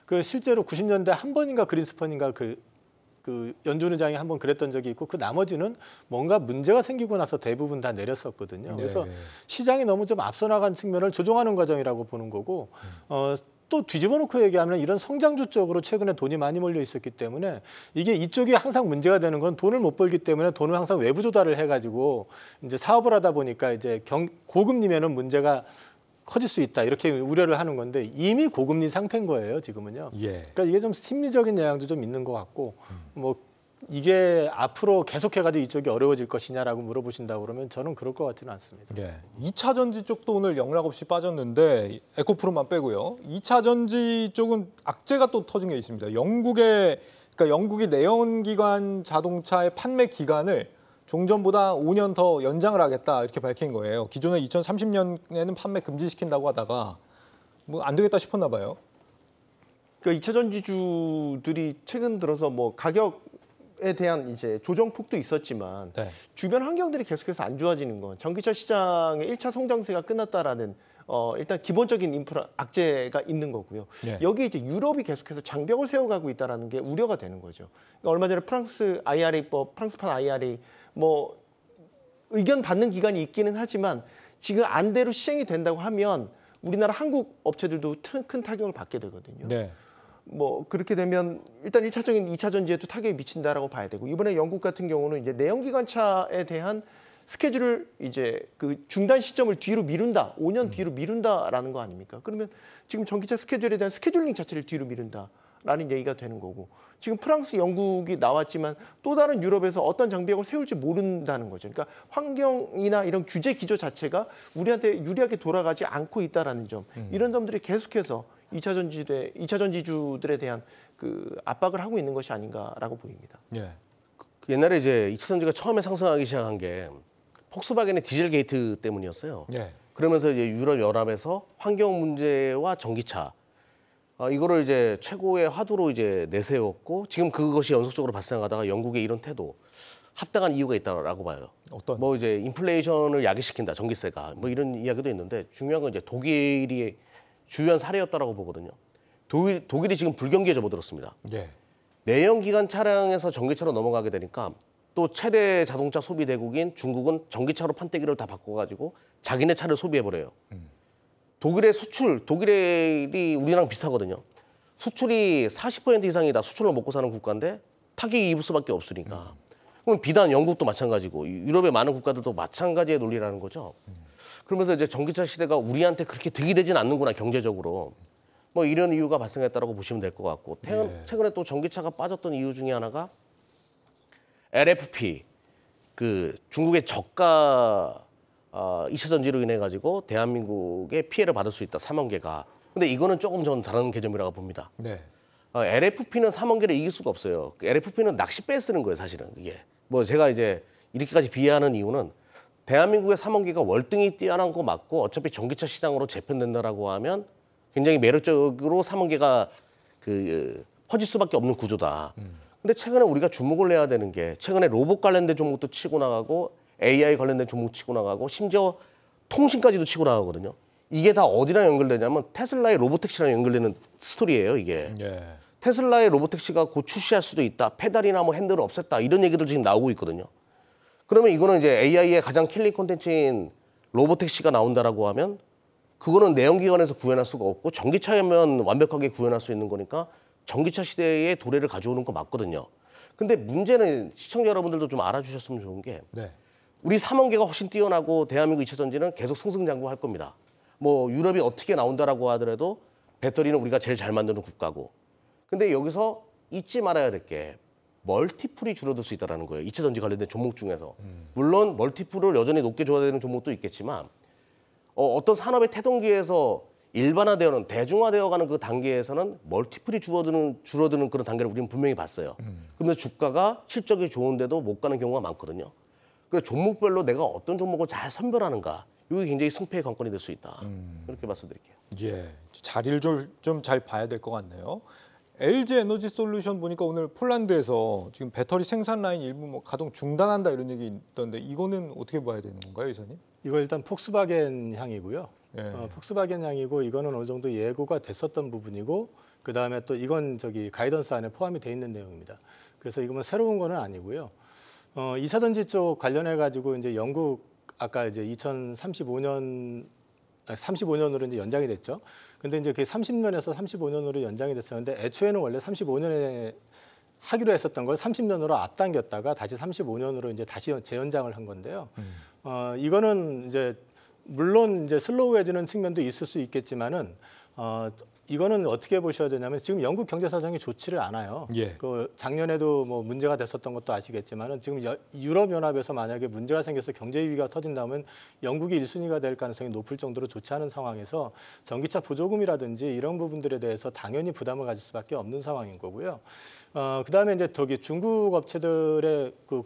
그 실제로 90년대 한 번인가 그린스펀인가 그 연준 의장이 한 번 그랬던 적이 있고 그 나머지는 뭔가 문제가 생기고 나서 대부분 다 내렸었거든요. 그래서 네. 시장이 너무 좀 앞서 나간 측면을 조정하는 과정이라고 보는 거고 또 뒤집어 놓고 얘기하면 이런 성장주 쪽으로 최근에 돈이 많이 몰려 있었기 때문에 이게 이쪽이 항상 문제가 되는 건 돈을 못 벌기 때문에 돈을 항상 외부 조달을 해가지고 이제 사업을 하다 보니까 이제 고금리면은 문제가 커질 수 있다 이렇게 우려를 하는 건데 이미 고금리 상태인 거예요 지금은요. 예. 그러니까 이게 좀 심리적인 영향도 좀 있는 것 같고 뭐 이게 앞으로 계속해가지고 이쪽이 어려워질 것이냐라고 물어보신다고 그러면 저는 그럴 것 같지는 않습니다. 예. 2차 전지 쪽도 오늘 영락없이 빠졌는데 에코프로만 빼고요. 2차 전지 쪽은 악재가 또 터진 게 있습니다. 그러니까 영국이 내연기관 자동차의 판매 기간을 종전보다 5년 더 연장을 하겠다 이렇게 밝힌 거예요. 기존에 2030년에는 판매 금지시킨다고 하다가 뭐 안 되겠다 싶었나 봐요. 그러니까 2차 전지주들이 최근 들어서 뭐 가격에 대한 이제 조정폭도 있었지만 네. 주변 환경들이 계속해서 안 좋아지는 건 전기차 시장의 1차 성장세가 끝났다라는 일단 기본적인 인프라 악재가 있는 거고요. 네. 여기에 이제 유럽이 계속해서 장벽을 세워가고 있다라는 게 우려가 되는 거죠. 그러니까 얼마 전에 프랑스판 IRA 뭐 의견 받는 기간이 있기는 하지만 지금 안대로 시행이 된다고 하면 우리나라 한국 업체들도 큰 타격을 받게 되거든요. 네. 뭐 그렇게 되면 일단 1차적인 2차 전지에도 타격이 미친다라고 봐야 되고 이번에 영국 같은 경우는 이제 내연기관차에 대한 스케줄을 이제 그 중단 시점을 뒤로 미룬다, 5년 뒤로 미룬다라는 거 아닙니까? 그러면 지금 전기차 스케줄에 대한 스케줄링 자체를 뒤로 미룬다라는 얘기가 되는 거고 지금 프랑스, 영국이 나왔지만 또 다른 유럽에서 어떤 장벽을 세울지 모른다는 거죠. 그러니까 환경이나 이런 규제 기조 자체가 우리한테 유리하게 돌아가지 않고 있다라는 점, 이런 점들이 계속해서 2차 전지주들에 대한 그 압박을 하고 있는 것이 아닌가라고 보입니다. 예. 옛날에 이제 2차 전지가 처음에 상승하기 시작한 게 폭스바겐의 디젤 게이트 때문이었어요. 예. 그러면서 이제 유럽 연합에서 환경 문제와 전기차 이거를 이제 최고의 화두로 이제 내세웠고 지금 그것이 연속적으로 발생하다가 영국의 이런 태도 합당한 이유가 있다라고 봐요. 어떤? 뭐 이제 인플레이션을 야기시킨다 전기세가 뭐 이런 이야기도 있는데 중요한 건 이제 독일이 주요한 사례였다라고 보거든요. 독일이 지금 불경기에 접어들었습니다. 예. 내연기관 차량에서 전기차로 넘어가게 되니까 또 최대 자동차 소비 대국인 중국은 전기차로 판때기를 다 바꿔가지고 자기네 차를 소비해버려요. 독일의 수출, 독일이 우리랑 비슷하거든요. 수출이 40% 이상이다. 수출로 먹고 사는 국가인데 타격이 입을 수밖에 없으니까. 그럼 비단 영국도 마찬가지고 유럽의 많은 국가들도 마찬가지의 논리라는 거죠. 그러면서 이제 전기차 시대가 우리한테 그렇게 득이 되진 않는구나 경제적으로. 뭐 이런 이유가 발생했다라고 보시면 될 것 같고 최근에 또 전기차가 빠졌던 이유 중에 하나가 LFP 그 중국의 저가 2차 전지로 인해 가지고 대한민국에 피해를 받을 수 있다 3원 개가. 근데 이거는 조금 전 다른 개념이라고 봅니다. 네. LFP는 3원 개를 이길 수가 없어요. LFP는 낚싯배에 쓰는 거예요, 사실은 이게. 뭐 제가 이제 이렇게까지 비하하는 이유는 대한민국의 3원 개가 월등히 뛰어난 거 맞고 어차피 전기차 시장으로 재편된다라고 하면 굉장히 매력적으로 3원 개가 퍼질 수밖에 없는 구조다. 근데 최근에 우리가 주목을 해야 되는 게 최근에 로봇 관련된 종목도 치고 나가고 AI 관련된 종목 치고 나가고 심지어 통신까지도 치고 나가거든요. 이게 다 어디랑 연결되냐면 테슬라의 로보택시랑 연결되는 스토리예요, 이게. 예. 테슬라의 로보택시가 곧 출시할 수도 있다. 페달이나 뭐 핸들을 없앴다. 이런 얘기들 지금 나오고 있거든요. 그러면 이거는 이제 AI의 가장 킬링 콘텐츠인 로보택시가 나온다라고 하면 그거는 내연기관에서 구현할 수가 없고 전기차면 완벽하게 구현할 수 있는 거니까 전기차 시대의 도래를 가져오는 거 맞거든요. 근데 문제는 시청자 여러분들도 좀 알아주셨으면 좋은 게 네. 우리 삼원계가 훨씬 뛰어나고 대한민국 2차 전지는 계속 승승장구할 겁니다. 뭐 유럽이 어떻게 나온다라고 하더라도 배터리는 우리가 제일 잘 만드는 국가고. 근데 여기서 잊지 말아야 될 게 멀티플이 줄어들 수 있다는 거예요. 2차 전지 관련된 종목 중에서. 물론 멀티플을 여전히 높게 줘야 되는 종목도 있겠지만 어떤 산업의 태동기에서 일반화되어는 대중화되어가는 그 단계에서는 멀티플이 줄어드는 그런 단계를 우리는 분명히 봤어요. 그런데 주가가 실적이 좋은데도 못 가는 경우가 많거든요. 그래서 종목별로 내가 어떤 종목을 잘 선별하는가 이게 굉장히 승패의 관건이 될 수 있다. 이렇게 말씀드릴게요. 예, 자리를 좀 잘 봐야 될 것 같네요. LG 에너지 솔루션 보니까 오늘 폴란드에서 지금 배터리 생산 라인 일부 뭐 가동 중단한다 이런 얘기 있던데 이거는 어떻게 봐야 되는 건가요, 이사님? 이거 일단 폭스바겐 향이고요. 예. 폭스바겐 향이고 이거는 어느 정도 예고가 됐었던 부분이고 그 다음에 또 이건 저기 가이던스 안에 포함이 돼 있는 내용입니다. 그래서 이거 뭐 새로운 거는 아니고요. 2차 전지 쪽 관련해 가지고 이제 영국 아까 이제 35년으로 이제 연장이 됐죠. 근데 이제 그게 30년에서 35년으로 연장이 됐었는데 애초에는 원래 35년에 하기로 했었던 걸 30년으로 앞당겼다가 다시 35년으로 이제 다시 재연장을 한 건데요. 이거는 이제 물론 이제 슬로우해지는 측면도 있을 수 있겠지만은 이거는 어떻게 보셔야 되냐면 지금 영국 경제 사정이 좋지를 않아요. 예. 그 작년에도 뭐 문제가 됐었던 것도 아시겠지만은 지금 유럽 연합에서 만약에 문제가 생겨서 경제 위기가 터진다면 영국이 1순위가 될 가능성이 높을 정도로 좋지 않은 상황에서 전기차 보조금이라든지 이런 부분들에 대해서 당연히 부담을 가질 수밖에 없는 상황인 거고요. 그다음에 이제 저기 중국 업체들의 그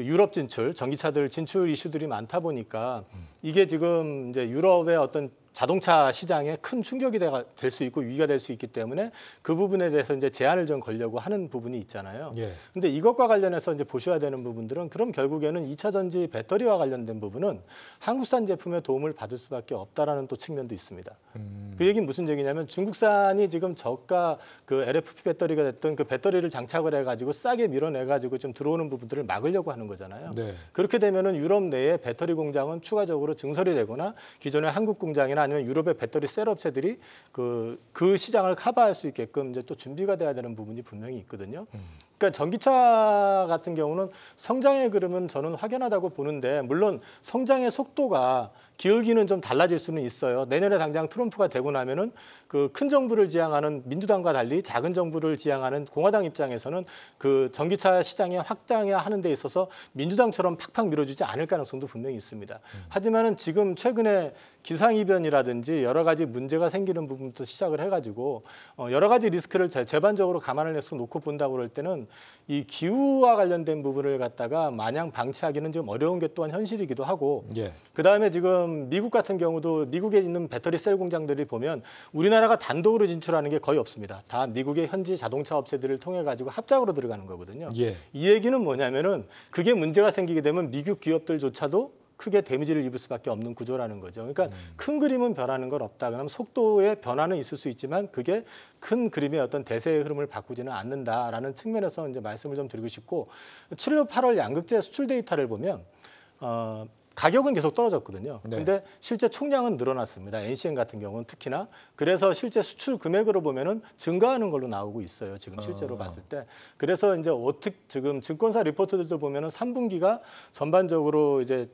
유럽 진출, 전기차들 진출 이슈들이 많다 보니까 이게 지금 이제 유럽의 어떤 자동차 시장에 큰 충격이 될 수 있고 위기가 될 수 있기 때문에 그 부분에 대해서 이제 제한을 좀 걸려고 하는 부분이 있잖아요. 예. 근데 이것과 관련해서 이제 보셔야 되는 부분들은 그럼 결국에는 2차 전지 배터리와 관련된 부분은 한국산 제품의 도움을 받을 수밖에 없다라는 또 측면도 있습니다. 그 얘기는 무슨 얘기냐면 중국산이 지금 저가 그 LFP 배터리가 됐던 그 배터리를 장착을 해가지고 싸게 밀어내가지고 좀 들어오는 부분들을 막으려고 하는 거잖아요. 네. 그렇게 되면은 유럽 내에 배터리 공장은 추가적으로 증설이 되거나 기존의 한국 공장이나 아니면 유럽의 배터리 셀 업체들이 그 시장을 커버할 수 있게끔 이제 또 준비가 돼야 되는 부분이 분명히 있거든요. 그러니까 전기차 같은 경우는 성장의 그림은 저는 확연하다고 보는데 물론 성장의 속도가 기울기는 좀 달라질 수는 있어요. 내년에 당장 트럼프가 되고 나면은 그 큰 정부를 지향하는 민주당과 달리 작은 정부를 지향하는 공화당 입장에서는 그 전기차 시장의 확장하는 데 있어서 민주당처럼 팍팍 밀어주지 않을 가능성도 분명히 있습니다. 하지만은 지금 최근에 기상이변이라든지 여러 가지 문제가 생기는 부분부터 시작을 해가지고 여러 가지 리스크를 재반적으로 감안을 해서 놓고 본다고 그럴 때는 이 기후와 관련된 부분을 갖다가 마냥 방치하기는 좀 어려운 게 또한 현실이기도 하고 예. 그다음에 지금 미국 같은 경우도 미국에 있는 배터리 셀 공장들이 보면 우리나라가 단독으로 진출하는 게 거의 없습니다. 다 미국의 현지 자동차 업체들을 통해 가지고 합작으로 들어가는 거거든요. 예. 이 얘기는 뭐냐면은 그게 문제가 생기게 되면 미국 기업들조차도 크게 데미지를 입을 수밖에 없는 구조라는 거죠. 그러니까 큰 그림은 변하는 건 없다. 그러면 속도의 변화는 있을 수 있지만 그게 큰 그림의 어떤 대세의 흐름을 바꾸지는 않는다라는 측면에서 이제 말씀을 좀 드리고 싶고 7월, 8월 양극재 수출 데이터를 보면 가격은 계속 떨어졌거든요. 네. 근데 실제 총량은 늘어났습니다. NCM 같은 경우는 특히나. 그래서 실제 수출 금액으로 보면은 증가하는 걸로 나오고 있어요. 지금 실제로 봤을 때. 그래서 이제 지금 증권사 리포트들도 보면은 3분기가 전반적으로 이제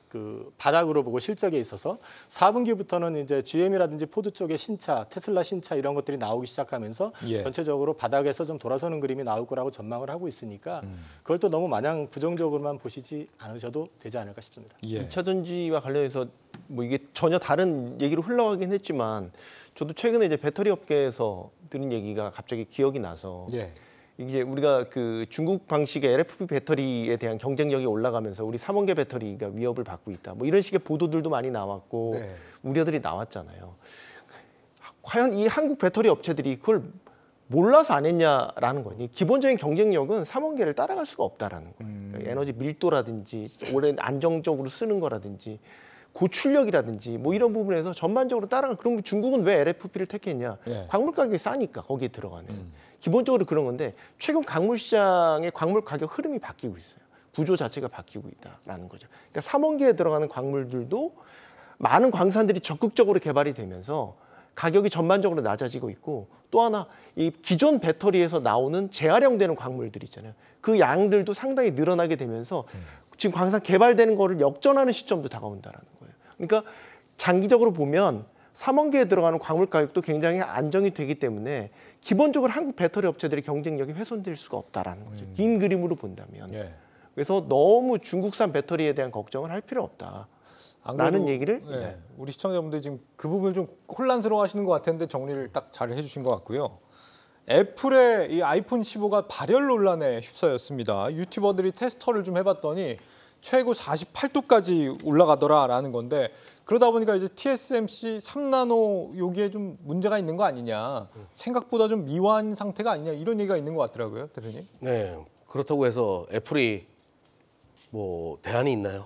그 바닥으로 보고 실적에 있어서 4분기부터는 이제 GM이라든지 포드 쪽의 신차, 테슬라 신차 이런 것들이 나오기 시작하면서 예. 전체적으로 바닥에서 좀 돌아서는 그림이 나올 거라고 전망을 하고 있으니까 그걸 또 너무 마냥 부정적으로만 보시지 않으셔도 되지 않을까 싶습니다. 예. 2차 전지와 관련해서 뭐 이게 전혀 다른 얘기로 흘러가긴 했지만 저도 최근에 이제 배터리 업계에서 들은 얘기가 갑자기 기억이 나서 예. 이제 우리가 그 중국 방식의 LFP 배터리에 대한 경쟁력이 올라가면서 우리 삼원계 배터리가 위협을 받고 있다. 뭐 이런 식의 보도들도 많이 나왔고 네. 우려들이 나왔잖아요. 과연 이 한국 배터리 업체들이 그걸 몰라서 안 했냐라는 거니. 기본적인 경쟁력은 삼원계를 따라갈 수가 없다라는 거예요. 에너지 밀도라든지 오래 안정적으로 쓰는 거라든지 고출력이라든지 뭐 이런 부분에서 전반적으로 따라가. 그럼 중국은 왜 LFP를 택했냐? 예. 광물 가격이 싸니까 거기에 들어가는. 기본적으로 그런 건데 최근 광물 시장의 광물 가격 흐름이 바뀌고 있어요. 구조 자체가 바뀌고 있다라는 거죠. 그러니까 삼원기에 들어가는 광물들도 많은 광산들이 적극적으로 개발이 되면서 가격이 전반적으로 낮아지고 있고, 또 하나 이 기존 배터리에서 나오는 재활용되는 광물들 있잖아요. 그 양들도 상당히 늘어나게 되면서 지금 광산 개발되는 거를 역전하는 시점도 다가온다라는 거예요. 그러니까 장기적으로 보면 삼원기에 들어가는 광물 가격도 굉장히 안정이 되기 때문에 기본적으로 한국 배터리 업체들의 경쟁력이 훼손될 수가 없다라는 거죠. 긴 그림으로 본다면. 예. 그래서 너무 중국산 배터리에 대한 걱정을 할 필요 없다. 안 라는 그래도, 얘기를 예, 우리 시청자분들이 지금 그 부분을 좀 혼란스러워하시는 것 같았는데 정리를 딱 잘 해주신 것 같고요. 애플의 이 아이폰 15가 발열 논란에 휩싸였습니다. 유튜버들이 테스터를 좀 해봤더니 최고 48도까지 올라가더라라는 건데, 그러다 보니까 이제 TSMC 3나노 여기에 좀 문제가 있는 거 아니냐, 생각보다 좀 미완 상태가 아니냐, 이런 얘기가 있는 것 같더라고요, 대표님. 네, 그렇다고 해서 애플이 뭐 대안이 있나요?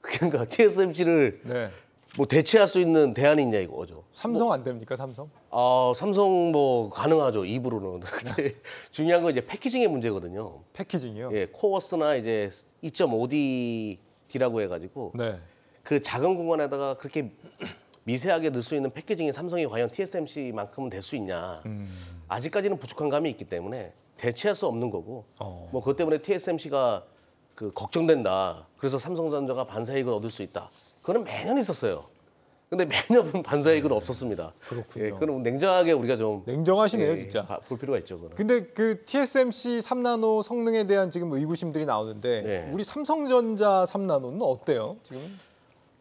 그러니까 TSMC를 네. 뭐 대체할 수 있는 대안이 있냐 이거죠. 삼성 안 됩니까, 삼성? 삼성 뭐 가능하죠, 입으로는. 근데 중요한 건 이제 패키징의 문제거든요. 패키징이요? 예, 코어스나 이제 2.5D라고 해가지고 네. 그 작은 공간에다가 그렇게 미세하게 넣을 수 있는 패키징이 삼성이 과연 TSMC만큼은 될 수 있냐. 아직까지는 부족한 감이 있기 때문에 대체할 수 없는 거고, 뭐 그것 때문에 TSMC가 그 걱정된다. 그래서 삼성전자가 반사이익을 얻을 수 있다. 그거는 매년 있었어요. 근데 매년 반사이익은 없었습니다. 그렇군요. 예, 그럼 냉정하게 우리가 좀 냉정하시네요, 예, 진짜. 볼 필요가 있죠. 그거는. 근데 그 TSMC 3나노 성능에 대한 지금 의구심들이 나오는데 네. 우리 삼성전자 3나노는 어때요? 지금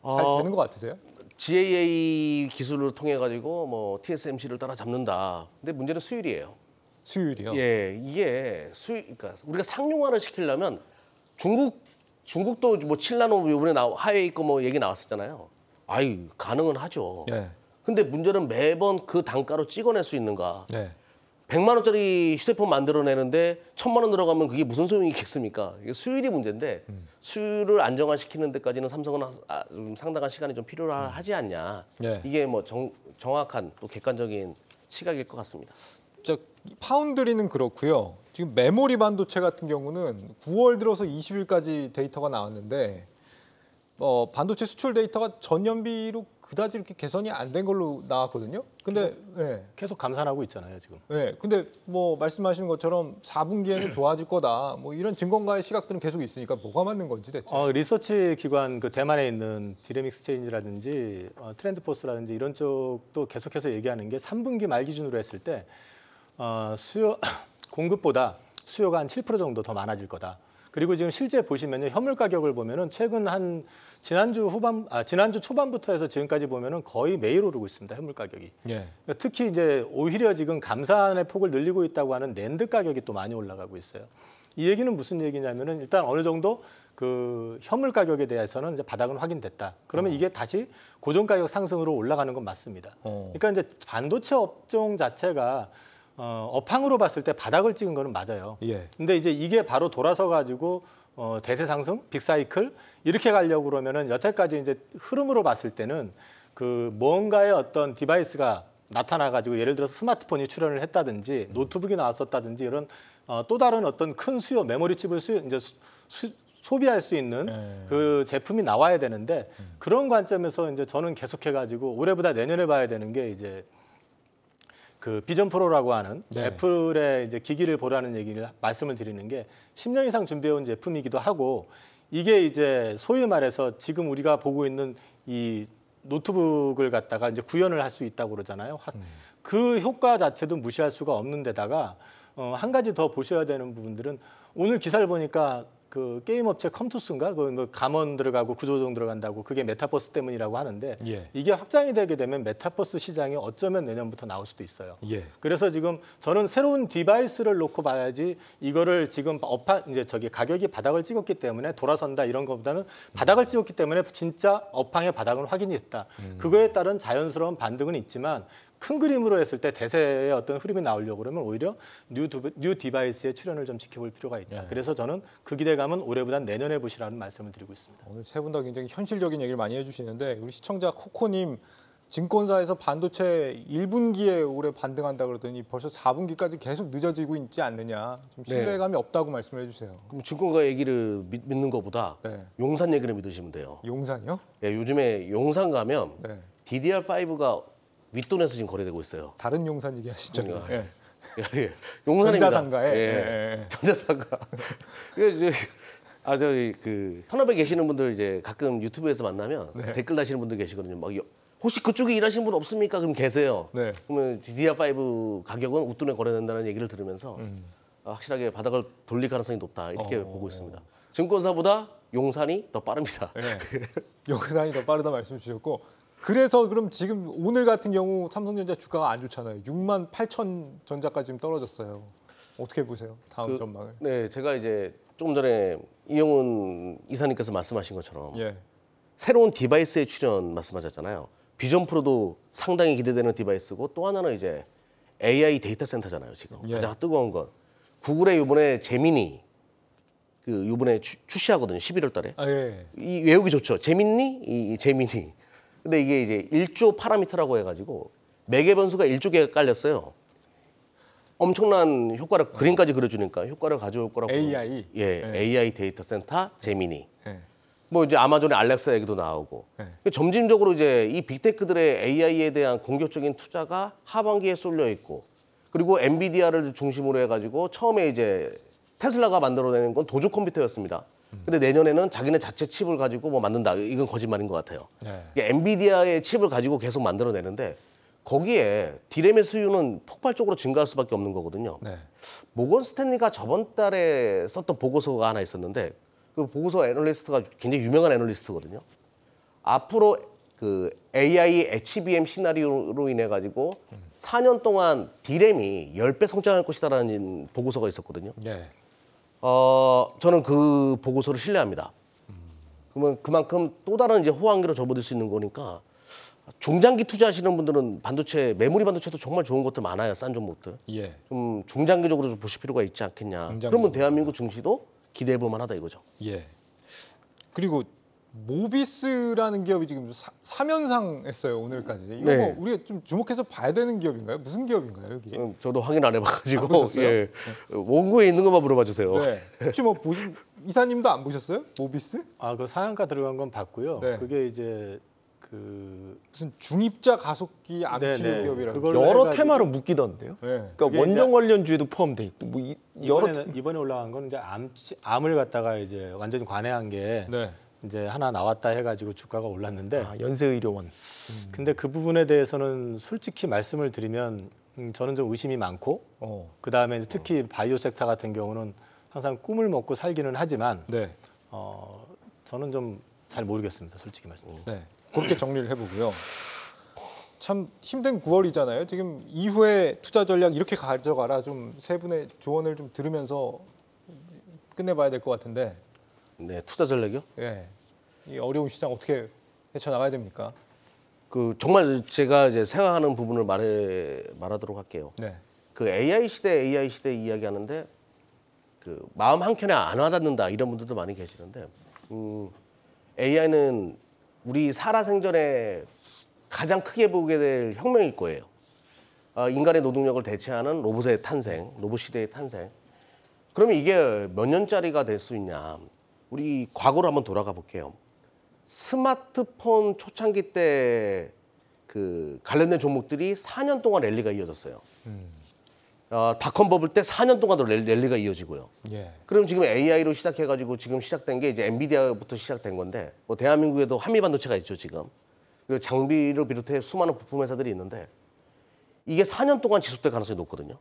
잘 되는 것 같으세요? GAA 기술을 통해 가지고 뭐 TSMC를 따라잡는다. 근데 문제는 수율이에요. 수율이요? 예, 이게 그러니까 우리가 상용화를 시키려면 중국도 뭐 7나노 이번에 하웨이 거 뭐 얘기 나왔었잖아요. 아이 가능은 하죠. 네. 근데 문제는 매번 그 단가로 찍어낼 수 있는가? 네. 100만 원짜리 휴대폰 만들어내는데 1000만 원 들어가면 그게 무슨 소용이 있겠습니까? 이게 수율이 문제인데 수율을 안정화시키는 데까지는 삼성은 좀 상당한 시간이 좀 필요하지 않냐? 네. 이게 뭐 정확한 또 객관적인 시각일 것 같습니다. 자, 파운드리는 그렇고요. 지금 메모리 반도체 같은 경우는 9월 들어서 20일까지 데이터가 나왔는데 반도체 수출 데이터가 전년비로 그다지 이렇게 개선이 안 된 걸로 나왔거든요. 근데 예. 계속 감산하고 있잖아요, 지금. 네, 근데 뭐 말씀하시는 것처럼 4분기에는 좋아질 거다. 뭐 이런 증권가의 시각들은 계속 있으니까 뭐가 맞는 건지 대체. 리서치 기관 그 대만에 있는 디레믹스체인지라든지 트렌드포스라든지 이런 쪽도 계속해서 얘기하는 게 3분기 말 기준으로 했을 때 수요 공급보다 수요가 한 7% 정도 더 많아질 거다. 그리고 지금 실제 보시면요, 현물 가격을 보면은 최근 한 지난주 초반부터 해서 지금까지 보면은 거의 매일 오르고 있습니다, 현물 가격이. 예. 그러니까 특히 이제 오히려 지금 감산의 폭을 늘리고 있다고 하는 낸드 가격이 또 많이 올라가고 있어요. 이 얘기는 무슨 얘기냐면은 일단 어느 정도 그 현물 가격에 대해서는 이제 바닥은 확인됐다. 그러면 이게 다시 고정 가격 상승으로 올라가는 건 맞습니다. 그러니까 이제 반도체 업종 자체가 업황으로 봤을 때 바닥을 찍은 거는 맞아요. 예. 근데 이제 이게 바로 돌아서 가지고 대세 상승, 빅사이클 이렇게 가려고 그러면은 여태까지 이제 흐름으로 봤을 때는 그 뭔가의 어떤 디바이스가 나타나 가지고 예를 들어서 스마트폰이 출현을 했다든지 노트북이 나왔었다든지 이런 또 다른 어떤 큰 수요, 메모리 칩을 소비할 수 있는 그 제품이 나와야 되는데 그런 관점에서 이제 저는 계속해 가지고 올해보다 내년에 봐야 되는 게 이제 그 비전 프로라고 하는 네. 애플의 이제 기기를 보라는 얘기를 말씀을 드리는 게 10년 이상 준비해온 제품이기도 하고 이게 이제 소위 말해서 지금 우리가 보고 있는 이 노트북을 갖다가 이제 구현을 할 수 있다고 그러잖아요. 그 효과 자체도 무시할 수가 없는 데다가 한 가지 더 보셔야 되는 부분들은 오늘 기사를 보니까 그 게임 업체 컴투스인가 그 뭐 감원 들어가고 구조조정 들어간다고 그게 메타버스 때문이라고 하는데 예. 이게 확장이 되게 되면 메타버스 시장이 어쩌면 내년부터 나올 수도 있어요. 예. 그래서 지금 저는 새로운 디바이스를 놓고 봐야지 이거를 지금 이제 저기 가격이 바닥을 찍었기 때문에 돌아선다 이런 것보다는 바닥을 찍었기 때문에 진짜 업황의 바닥은 확인이 됐다. 그거에 따른 자연스러운 반등은 있지만 큰 그림으로 했을 때 대세의 어떤 흐름이 나오려고 그러면 오히려 뉴 디바이스의 출현을 좀 지켜볼 필요가 있다. 그래서 저는 그 기대감은 올해보단 내년에 보시라는 말씀을 드리고 있습니다. 오늘 세 분 다 굉장히 현실적인 얘기를 많이 해주시는데 우리 시청자 코코님 증권사에서 반도체 1분기에 올해 반등한다 그러더니 벌써 4분기까지 계속 늦어지고 있지 않느냐. 좀 신뢰감이 없다고 말씀을 해주세요. 그럼 증권가 얘기를 믿는 것보다 네. 용산 얘기를 믿으시면 돼요. 용산이요? 예, 요즘에 용산 가면 네. DDR5가 윗돈에서 지금 거래되고 있어요. 다른 용산 얘기하시죠? 예. 예, 용산입니다. 전자상가에. 예. 전자상가. 그래서 저기 그 현업에 계시는 분들 이제 가끔 유튜브에서 만나면 댓글 다시는 분들 계시거든요. 막 혹시 그쪽에 일하시는 분 없습니까? 그럼 계세요. 네. 그러면 DDR5 가격은 웃돈에 거래된다는 얘기를 들으면서 확실하게 바닥을 돌릴 가능성이 높다 이렇게 보고 있습니다. 증권사보다 용산이 더 빠릅니다. 네. 용산이 더 빠르다 말씀 주셨고 그래서 그럼 지금 오늘 같은 경우 삼성전자 주가가 안 좋잖아요. 6만 8천 전자까지 지금 떨어졌어요. 어떻게 보세요? 다음 전망을. 네, 제가 이제 조금 전에 이영훈 이사님께서 말씀하신 것처럼 예. 새로운 디바이스의 출현 말씀하셨잖아요. 비전 프로도 상당히 기대되는 디바이스고 또 하나는 이제 AI 데이터 센터잖아요. 지금 예. 가장 뜨거운 건 구글의 이번에 제미니 그 이번에 출시하거든요. 11월달에. 아, 예. 이 외우기 좋죠. 재밌니? 이 재미니. 근데 이게 이제 1조 파라미터라고 해가지고 매개 변수가 1조 개가 깔렸어요. 엄청난 효과를 그림까지 그려주니까 효과를 가져올 거라고. AI. 예, AI 데이터 센터 제미니. 예. 뭐 이제 아마존의 알렉사 얘기도 나오고. 점진적으로 이제 이 빅테크들의 AI에 대한 공격적인 투자가 하반기에 쏠려 있고, 그리고 엔비디아를 중심으로 해가지고 처음에 이제 테슬라가 만들어내는 건 도조 컴퓨터였습니다. 근데 내년에는 자기네 자체 칩을 가지고 뭐 만든다. 이건 거짓말인 것 같아요. 네. 이게 엔비디아의 칩을 가지고 계속 만들어내는데 거기에 디램의 수요는 폭발적으로 증가할 수밖에 없는 거거든요. 네. 모건 스탠리가 저번 달에 썼던 보고서가 하나 있었는데 그 보고서 애널리스트가 굉장히 유명한 애널리스트거든요. 앞으로 그 AI HBM 시나리오로 인해 가지고 4년 동안 디램이 10배 성장할 것이다라는 보고서가 있었거든요. 네. 저는 그 보고서를 신뢰합니다. 그러면 그만큼 또 다른 이제 호황기로 접어들 수 있는 거니까 중장기 투자하시는 분들은 반도체, 메모리 반도체도 정말 좋은 것들 많아요. 싼 종목들. 예. 좀 중장기적으로 좀 보실 필요가 있지 않겠냐. 중장기적으로. 그러면 대한민국 증시도 기대해 볼 만하다 이거죠. 예. 그리고 모비스라는 기업이 지금 사면상 했어요 오늘까지. 이거 네. 뭐 우리가 좀 주목해서 봐야 되는 기업인가요? 무슨 기업인가요 여기? 저도 확인 안 해봐가지고 안 보셨어요? 예. 원고에 있는 것만 물어봐 주세요. 네. 혹시 뭐 보신 이사님도 안 보셨어요? 모비스? 그 상한가 들어간 건 봤고요. 네. 그게 이제 그 무슨 중입자 가속기 암치료 네네. 기업이라고. 그걸로 여러 해가지고- 테마로 묶이던데요. 네. 그러니까 그게 원정 관련주에도 포함돼 있고 뭐 여러 이번에 올라간 건 이제 암을 갖다가 이제 완전히 관해한 게 네. 이제 하나 나왔다 해가지고 주가가 올랐는데 연세의료원. 근데 그 부분에 대해서는 솔직히 말씀을 드리면 저는 좀 의심이 많고 그 다음에 특히 바이오 섹터 같은 경우는 항상 꿈을 먹고 살기는 하지만 네. 저는 좀 잘 모르겠습니다. 솔직히 말씀드리면. 네. 그렇게 정리를 해보고요. 참 힘든 9월이잖아요. 지금 이후에 투자 전략 이렇게 가져가라. 좀 세 분의 조언을 좀 들으면서 끝내봐야 될 것 같은데. 네, 투자 전략이요? 예. 이 어려운 시장 어떻게 헤쳐나가야 됩니까? 그 정말 제가 이제 생각하는 부분을 말하도록 할게요. 네. 그 AI 시대 이야기하는데 그 마음 한켠에 안 와닿는다 이런 분들도 많이 계시는데 AI는 우리 살아생전에 가장 크게 보게 될 혁명일 거예요. 인간의 노동력을 대체하는 로봇의 탄생, 로봇 시대의 탄생. 그러면 이게 몇 년짜리가 될 수 있냐? 우리 과거로 한번 돌아가 볼게요. 스마트폰 초창기 때 그 관련된 종목들이 4년 동안 랠리가 이어졌어요. 닷컴 버블 때 4년 동안도 랠리가 이어지고요. 예. 그럼 지금 AI로 시작해가지고 지금 시작된 게 이제 엔비디아부터 시작된 건데 뭐 대한민국에도 한미반도체가 있죠 지금. 그리고 장비를 비롯해 수많은 부품 회사들이 있는데 이게 4년 동안 지속될 가능성이 높거든요.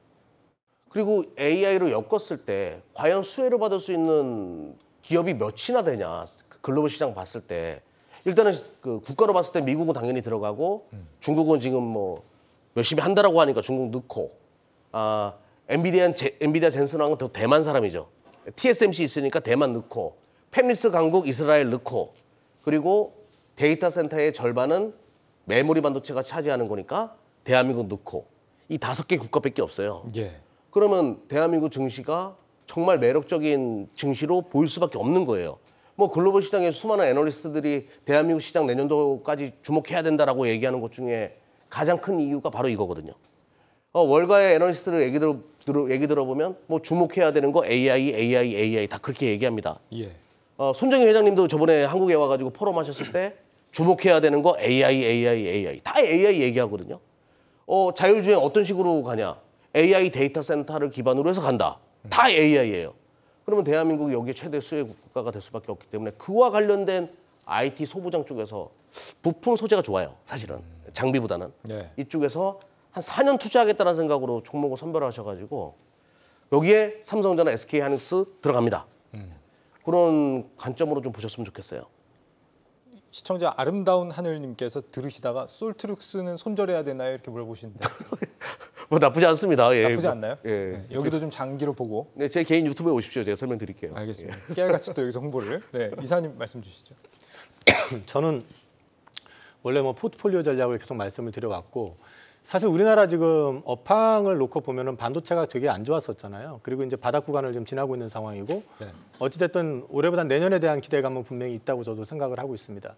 그리고 AI로 엮었을 때 과연 수혜를 받을 수 있는 기업이 몇이나 되냐 글로벌 시장 봤을 때 일단은 그 국가로 봤을 때 미국은 당연히 들어가고 중국은 지금 뭐 열심히 한다라고 하니까 중국 넣고 엔비디아 젠슨왕은 더 대만 사람이죠. TSMC 있으니까 대만 넣고 팹리스 강국 이스라엘 넣고 그리고 데이터 센터의 절반은 메모리 반도체가 차지하는 거니까 대한민국 넣고 이 5개 국가밖에 없어요. 예. 그러면 대한민국 증시가 정말 매력적인 증시로 보일 수밖에 없는 거예요. 뭐 글로벌 시장에 수많은 애널리스트들이 대한민국 시장 내년도까지 주목해야 된다라고 얘기하는 것 중에 가장 큰 이유가 바로 이거거든요. 월가의 애널리스트들 얘기 들어보면 뭐 주목해야 되는 거 AI 다 그렇게 얘기합니다. 예. 손정희 회장님도 저번에 한국에 와가지고 포럼하셨을 때 주목해야 되는 거 AI 다 AI 얘기하거든요. 자율주행 어떤 식으로 가냐? AI 데이터 센터를 기반으로 해서 간다. 다 AI예요. 그러면 대한민국이 여기에 최대 수혜 국가가 될 수밖에 없기 때문에 그와 관련된 IT 소부장 쪽에서 부품 소재가 좋아요. 사실은 장비보다는 네. 이쪽에서 한 4년 투자하겠다는 생각으로 종목을 선별하셔가지고 여기에 삼성전자, SK하이닉스 들어갑니다. 그런 관점으로 좀 보셨으면 좋겠어요. 시청자 아름다운 하늘님께서 들으시다가 솔트룩스는 손절해야 되나요? 이렇게 물어보시는데 뭐 나쁘지 않습니다. 예. 나쁘지 않나요? 예. 네, 여기도 좀 장기로 보고. 네, 제 개인 유튜브에 오십시오. 제가 설명드릴게요. 알겠습니다. 깨알같이 또 여기서 홍보를. 네, 이사님 말씀 주시죠. 저는 원래 뭐 포트폴리오 전략을 계속 말씀을 드려왔고 사실 우리나라 지금 업황을 놓고 보면은 반도체가 되게 안 좋았었잖아요. 그리고 이제 바닥 구간을 좀 지나고 있는 상황이고 네. 어찌됐든 올해보다 내년에 대한 기대감은 분명히 있다고 저도 생각을 하고 있습니다.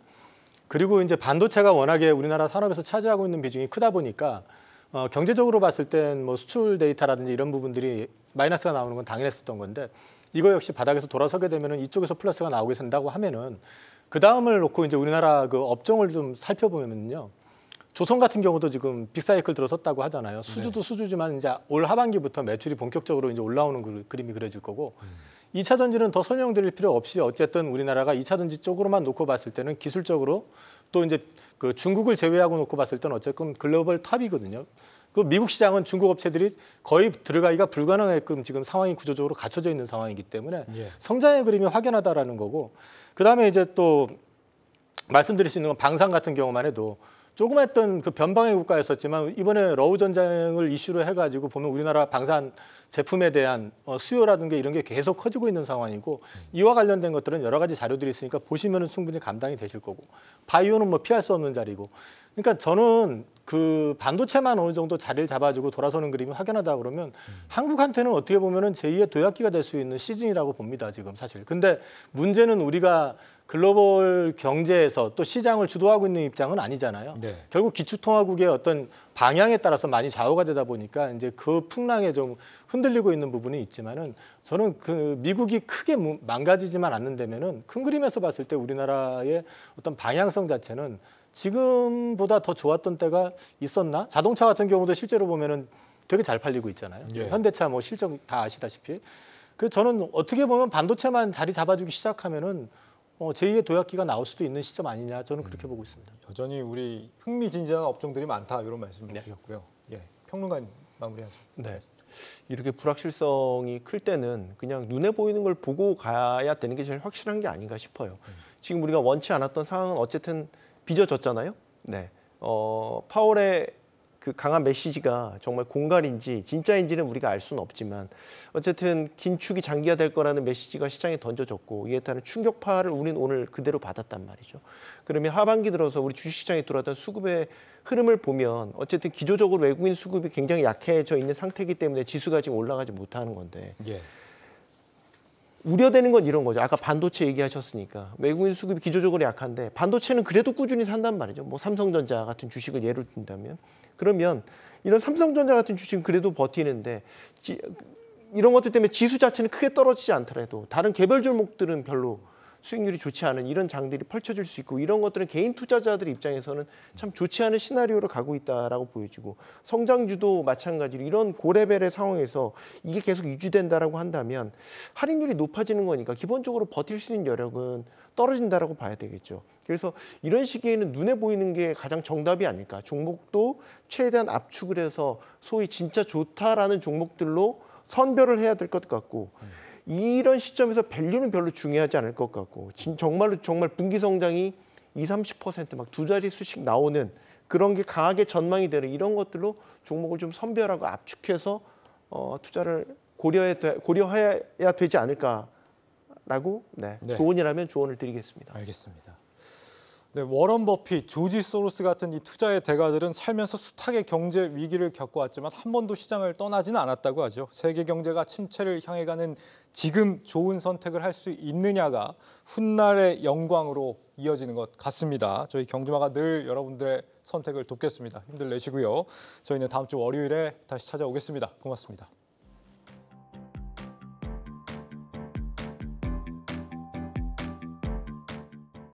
그리고 이제 반도체가 워낙에 우리나라 산업에서 차지하고 있는 비중이 크다 보니까 경제적으로 봤을 땐 뭐 수출 데이터라든지 이런 부분들이 마이너스가 나오는 건 당연했었던 건데 이거 역시 바닥에서 돌아서게 되면은 이쪽에서 플러스가 나오게 된다고 하면은 그 다음을 놓고 이제 우리나라 그 업종을 좀 살펴보면요. 조선 같은 경우도 지금 빅사이클 들어섰다고 하잖아요. 수주도 수주지만 이제 올 하반기부터 매출이 본격적으로 이제 올라오는 그림이 그려질 거고 2차 전지는 더 설명드릴 필요 없이 어쨌든 우리나라가 2차 전지 쪽으로만 놓고 봤을 때는 기술적으로 또 이제 그 중국을 제외하고 놓고 봤을 때는 어쨌든 글로벌 탑이거든요. 그 미국 시장은 중국 업체들이 거의 들어가기가 불가능하게끔 지금 상황이 구조적으로 갖춰져 있는 상황이기 때문에 예. 성장의 그림이 확연하다라는 거고 그다음에 이제 또 말씀드릴 수 있는 건 방산 같은 경우만 해도 조그맣던 그 변방의 국가였었지만 이번에 러우 전쟁을 이슈로 해가지고 보면 우리나라 방산 제품에 대한 수요라든가 이런 게 계속 커지고 있는 상황이고 이와 관련된 것들은 여러 가지 자료들이 있으니까 보시면은 충분히 감당이 되실 거고 바이오는 뭐 피할 수 없는 자리고 그러니까 저는 그 반도체만 어느 정도 자리를 잡아주고 돌아서는 그림이 확연하다 그러면 한국한테는 어떻게 보면은 제2의 도약기가 될 수 있는 시즌이라고 봅니다 지금 사실. 근데 문제는 우리가 글로벌 경제에서 또 시장을 주도하고 있는 입장은 아니잖아요. 네. 결국 기축통화국의 어떤 방향에 따라서 많이 좌우가 되다 보니까 이제 그 풍랑에 좀 흔들리고 있는 부분이 있지만은 저는 그 미국이 크게 망가지지만 않는다면은 큰 그림에서 봤을 때 우리나라의 어떤 방향성 자체는 지금보다 더 좋았던 때가 있었나? 자동차 같은 경우도 실제로 보면은 되게 잘 팔리고 있잖아요. 예. 현대차 뭐 실적 다 아시다시피. 그 저는 어떻게 보면 반도체만 자리 잡아주기 시작하면은 제2의 도약기가 나올 수도 있는 시점 아니냐 저는 그렇게 보고 있습니다. 여전히 우리 흥미진진한 업종들이 많다 이런 말씀을 주셨고요. 예, 평론가님 마무리하죠. 네. 이렇게 불확실성이 클 때는 그냥 눈에 보이는 걸 보고 가야 되는 게 제일 확실한 게 아닌가 싶어요. 지금 우리가 원치 않았던 상황은 어쨌든 빚어졌잖아요. 네. 파월의 그 강한 메시지가 정말 공갈인지 진짜인지는 우리가 알 수는 없지만 어쨌든 긴축이 장기화될 거라는 메시지가 시장에 던져졌고 이에 따른 충격파를 우리는 오늘 그대로 받았단 말이죠. 그러면 하반기 들어서 우리 주식시장에 들어왔던 수급의 흐름을 보면 어쨌든 기조적으로 외국인 수급이 굉장히 약해져 있는 상태이기 때문에 지수가 지금 올라가지 못하는 건데 예. 우려되는 건 이런 거죠. 아까 반도체 얘기하셨으니까 외국인 수급이 기조적으로 약한데 반도체는 그래도 꾸준히 산단 말이죠. 뭐 삼성전자 같은 주식을 예로 든다면 그러면 이런 삼성전자 같은 주식은 그래도 버티는데 이런 것들 때문에 지수 자체는 크게 떨어지지 않더라도 다른 개별 종목들은 별로 수익률이 좋지 않은 이런 장들이 펼쳐질 수 있고 이런 것들은 개인 투자자들 입장에서는 참 좋지 않은 시나리오로 가고 있다라고 보여지고 성장주도 마찬가지로 이런 고레벨의 상황에서 이게 계속 유지된다라고 한다면 할인율이 높아지는 거니까 기본적으로 버틸 수 있는 여력은 떨어진다라고 봐야 되겠죠. 그래서 이런 시기에는 눈에 보이는 게 가장 정답이 아닐까. 종목도 최대한 압축을 해서 소위 진짜 좋다라는 종목들로 선별을 해야 될 것 같고 이런 시점에서 밸류는 별로 중요하지 않을 것 같고 정말 분기 성장이 20-30% 막 두 자릿수씩 나오는 그런 게 강하게 전망이 되는 이런 것들로 종목을 좀 선별하고 압축해서 투자를 고려해야 되지 않을까라고 네. 네. 조언이라면 조언을 드리겠습니다. 알겠습니다. 네, 워런 버핏, 조지 소로스 같은 이 투자의 대가들은 살면서 숱하게 경제 위기를 겪어왔지만 한 번도 시장을 떠나지는 않았다고 하죠. 세계 경제가 침체를 향해 가는 지금 좋은 선택을 할 수 있느냐가 훗날의 영광으로 이어지는 것 같습니다. 저희 경주마가 늘 여러분들의 선택을 돕겠습니다. 힘들 내시고요. 저희는 다음 주 월요일에 다시 찾아오겠습니다. 고맙습니다.